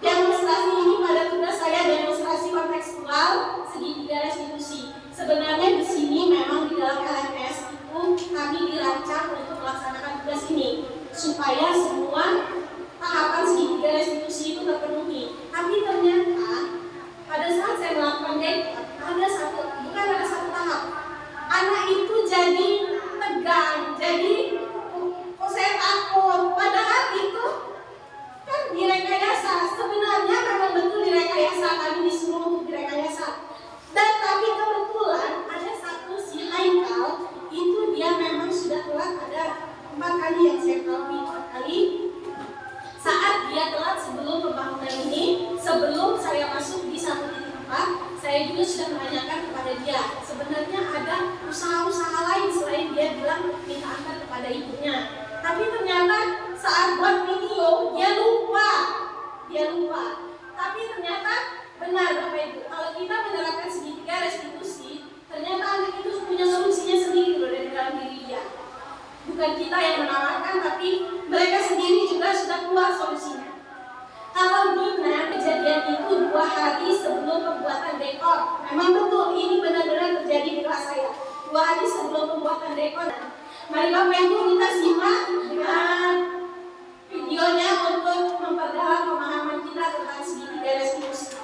demonstrasi ini pada tugas saya demonstrasi kontekstual segitiga restitusi. Sebenarnya di sini memang di dalam LMS itu kami dirancang untuk melaksanakan tugas ini supaya semua tahapan segitiga restitusi itu terpenuhi. Tapi ternyata pada saat saya melakukan dekor bukan ada satu tahap. Anak itu jadi tegang, jadi kok saya takut. Padahal itu kan direkayasa. Sebenarnya memang betul direkayasa, kami disuruh untuk direkayasa. Dan tapi kebetulan ada satu si Haikal itu dia memang sudah telat ada 4 kali yang saya tahu 4 kali. Saat dia telat sebelum pembangunan ini, sebelum saya masuk di 1.4, saya juga sudah menanyakan kepada dia. Sebenarnya ada usaha-usaha lain selain dia bilang minta antar kepada ibunya. Tapi ternyata saat buat video dia lupa. Tapi ternyata benar Bapak Ibu, kalau kita menerapkan segitiga restitusi, ternyata anak itu punya solusinya sendiri loh dari dalam diri dia. Bukan kita yang menawarkan, tapi mereka sendiri juga sudah keluar solusinya. Kalau benar kejadian itu 2 hari sebelum pembuatan dekor, memang betul ini benar-benar terjadi di kelas saya. 2 hari sebelum pembuatan dekor. Mari Bapak Ibu kita simak videonya untuk memperdalam pemahaman kita tentang segitiga restitusi.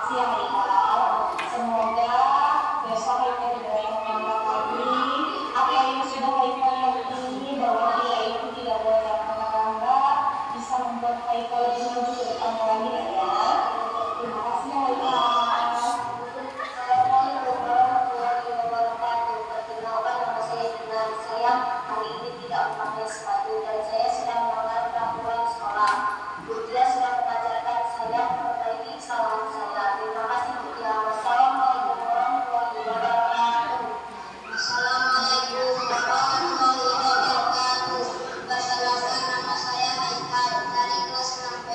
Siang Haikal, semoga besok Haikal diberi semangat lagi. Apa yang sudah Haikal yakini bahwa dia itu tidak boleh terlambat, bisa membuat Haikal lebih maju ke depan lagi ya. Terima kasih Haikal. Assalamualaikum warahmatullahi wabarakatuh. Perkenalkan nama saya Dinar. Saya hari ini tidak memakai sepatu dan saya sedang melanggar peraturan sekolah. Bu Tia sudah mengajarkan saya memperbaiki kesalahan saya. Terima kasih Bu Tia. Wassalamualaikum warahmatullahi wabarakatuh. Assalamualaikum warahmatullahi wabarakatuh. Perkenalkan nama saya Haikal dari kelas 6B.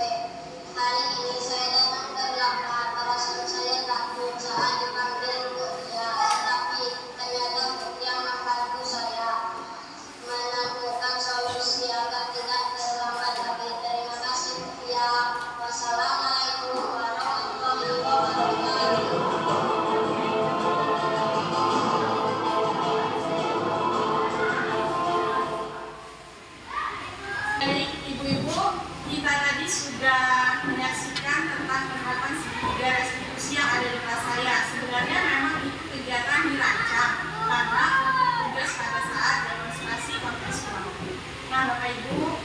Hari ini saya datang ke belakang. Perasaan saya takut saat dipanggil Bu Tia, tapi ternyata Bu Tia membantu saya menemukan solusi agar tidak terlambat lagi. Terima kasih Bu Tia. Wassalamualaikum warahmatullahi wabarakatuh. Dari ibu-ibu, kita tadi sudah menyaksikan tentang penerapan segitiga restitusi yang ada di kelas saya. Sebenarnya memang itu kegiatan dirancang karena untuk tugas pada saat demonstrasi kontes ulang. Nah, Bapak Ibu,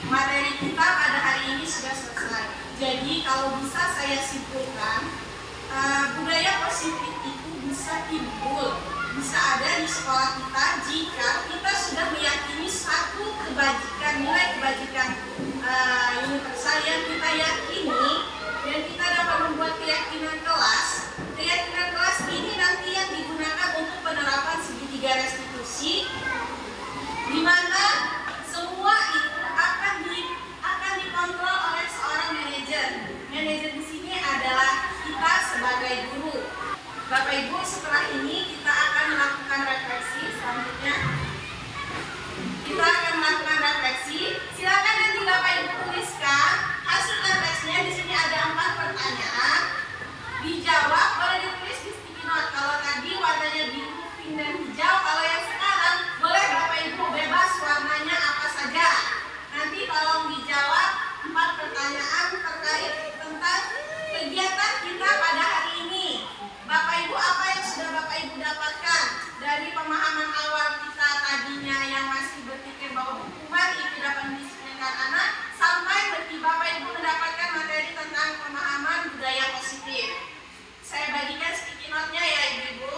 materi kita pada hari ini sudah selesai. Jadi kalau bisa saya simpulkan, budaya positif itu bisa timbul, bisa ada di sekolah kita jika kita sudah meyakini satu kebajikan, nilai kebajikan universal yang kita yakini dan kita dapat membuat keyakinan kelas. Keyakinan kelas ini nanti yang digunakan untuk penerapan segitiga restitusi, di mana semua itu akan dikontrol oleh seorang manajer. Manajer di sini adalah kita sebagai guru. Bapak Ibu, setelah ini kita akan melakukan refleksi selanjutnya. Kita akan melakukan refleksi. Silakan nanti Bapak Ibu tuliskan hasil refleksinya. Di sini ada 4 pertanyaan. Dijawab, boleh ditulis di sticky note. Kalau tadi warnanya biru, pink, dan hijau. Kalau yang sekarang boleh Bapak Ibu bebas warnanya apa saja. Nanti tolong dijawab 4 pertanyaan terkait tentang kegiatan kita pada hari ini. Bapak Ibu, apa yang sudah Bapak Ibu dapatkan dari pemahaman awal kita tadinya yang masih berpikir bahwa hukuman itu dapat mendisiplinkan anak, sampai Bapak Ibu mendapatkan materi tentang pemahaman budaya positif. Saya bagikan sticky note-nya ya Ibu-Ibu.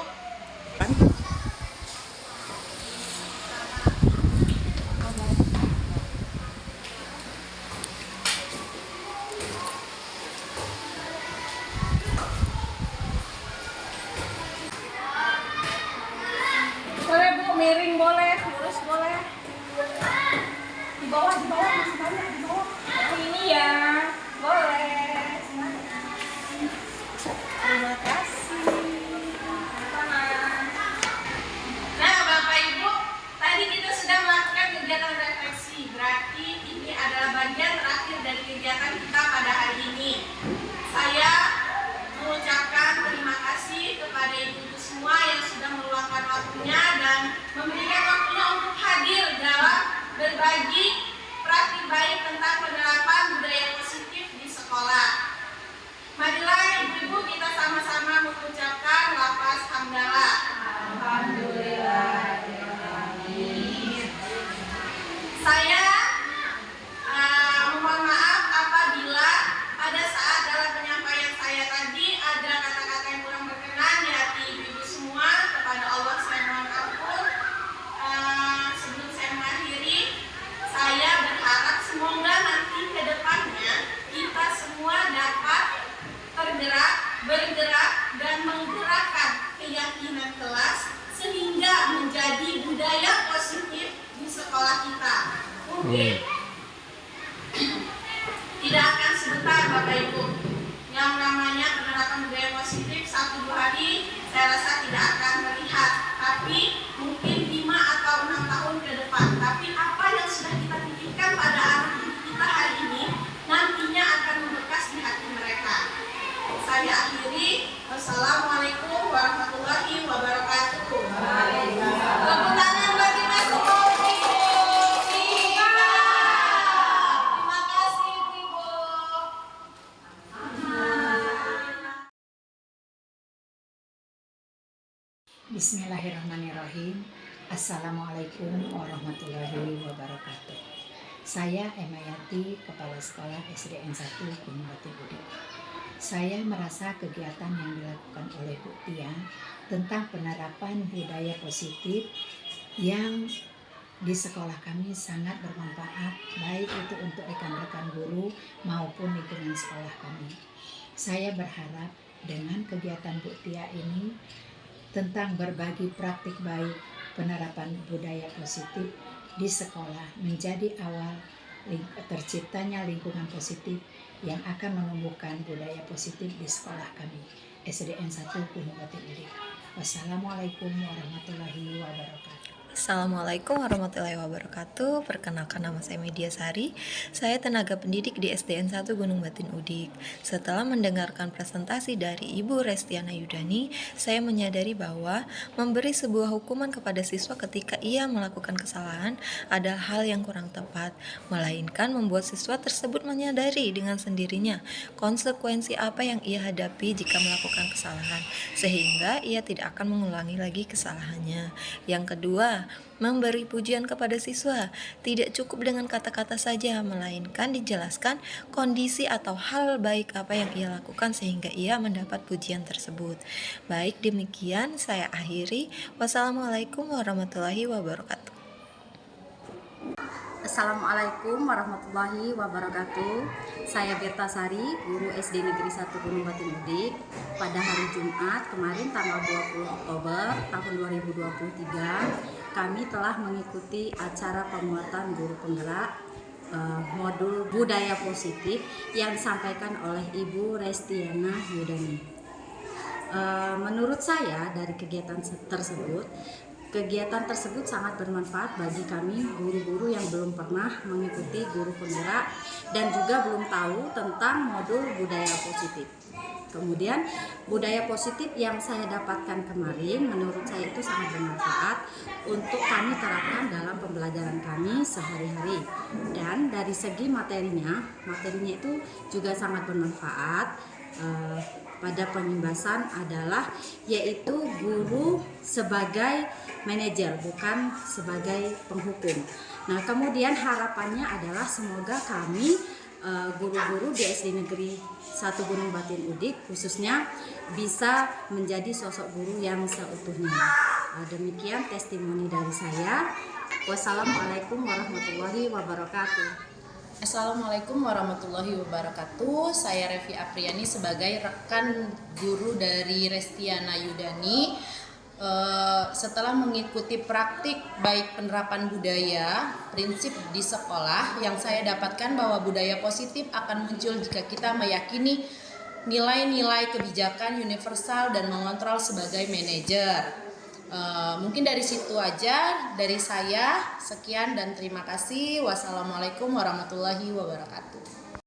Boleh Bu, miring boleh, lurus boleh. Di bawah masih banyak di bawah. Yang ini ya, boleh. Terima kasih. Sama. Nah, Bapak Ibu, tadi kita sudah melakukan kegiatan refleksi. Berarti ini adalah bagian terakhir dari kegiatan kita pada hari ini. Saya mengucapkan terima kasih kepada ibu-ibu semua yang sudah meluangkan waktunya dan memberikan waktunya untuk hadir dalam berbagi praktik baik tentang penerapan budaya positif di sekolah. Marilah ibu-ibu kita sama-sama mengucapkan lafaz hamdalah. Alhamdulillah. Saya mohon maaf apabila pada saat dalam penyampaian saya tadi ada kata-kata yang kurang berkenan di hati ibu-ibu semua. Kepada Allah saya mohon ampun. Sebelum saya mengakhiri, saya berharap semoga nanti ke depannya kita semua dapat bergerak dan menggerakkan keyakinan kelas sehingga menjadi budaya positif di sekolah kita. Mungkin tidak akan sebentar Bapak Ibu. Yang namanya penerapan budaya positif 1-2 hari saya rasa tidak akan terlihat, tapi mungkin 5 atau 6 tahun ke depan. Tapi apa yang sudah kita titipkan pada anak kita hari ini nantinya akan membekas di hati mereka. Saya akhiri. Wassalamualaikum warahmatullahi wabarakatuh. Waalaikumsalam. Bismillahirrahmanirrahim. Assalamualaikum warahmatullahi wabarakatuh. Saya Emayati, Kepala Sekolah SDN 1 Gunung Batu Udik. Saya merasa kegiatan yang dilakukan oleh Bu Tia tentang penerapan budaya positif yang di sekolah kami sangat bermanfaat, baik itu untuk rekan-rekan guru maupun lingkungan sekolah kami. Saya berharap dengan kegiatan Bu Tia ini tentang berbagi praktik baik penerapan budaya positif di sekolah menjadi awal terciptanya lingkungan positif yang akan menumbuhkan budaya positif di sekolah kami, SDN 1 Gunung Batu Udik. Wassalamualaikum warahmatullahi wabarakatuh. Assalamualaikum warahmatullahi wabarakatuh. Perkenalkan, nama saya Media Sari. Saya tenaga pendidik di SDN 1 Gunung Batin Udik. Setelah mendengarkan presentasi dari Ibu Restiana Yudani, saya menyadari bahwa memberi sebuah hukuman kepada siswa ketika ia melakukan kesalahan adalah hal yang kurang tepat, melainkan membuat siswa tersebut menyadari dengan sendirinya konsekuensi apa yang ia hadapi jika melakukan kesalahan, sehingga ia tidak akan mengulangi lagi kesalahannya. Yang kedua, memberi pujian kepada siswa tidak cukup dengan kata-kata saja, melainkan dijelaskan kondisi atau hal baik apa yang ia lakukan sehingga ia mendapat pujian tersebut. Baik, demikian saya akhiri. Wassalamualaikum warahmatullahi wabarakatuh. Assalamualaikum warahmatullahi wabarakatuh. Saya Berta Sari, guru SD Negeri 1 Gunung Batin Udik. Pada hari Jumat kemarin tanggal 20 Oktober tahun 2023, kami telah mengikuti acara penguatan guru penggerak modul budaya positif yang disampaikan oleh Ibu Restiana Yudani. Menurut saya dari kegiatan tersebut sangat bermanfaat bagi kami guru-guru yang belum pernah mengikuti guru penggerak dan juga belum tahu tentang modul budaya positif. Kemudian budaya positif yang saya dapatkan kemarin menurut saya itu sangat bermanfaat untuk kami terapkan dalam pembelajaran kami sehari-hari. Dan dari segi materinya itu juga sangat bermanfaat pada penyimbasan adalah yaitu guru sebagai manajer bukan sebagai penghukum. Nah, kemudian harapannya adalah semoga kami guru-guru di SD Negeri 1 Gunung Batin Udik khususnya bisa menjadi sosok guru yang seutuhnya. Demikian testimoni dari saya. Wassalamualaikum warahmatullahi wabarakatuh. Assalamualaikum warahmatullahi wabarakatuh. Saya Revi Apriani sebagai rekan guru dari Restiana Yudani. Setelah mengikuti praktik baik penerapan budaya, prinsip di sekolah, yang saya dapatkan bahwa budaya positif akan muncul jika kita meyakini nilai-nilai kebijakan universal dan mengontrol sebagai manajer. Mungkin dari situ aja dari saya. Sekian dan terima kasih. Wassalamualaikum warahmatullahi wabarakatuh.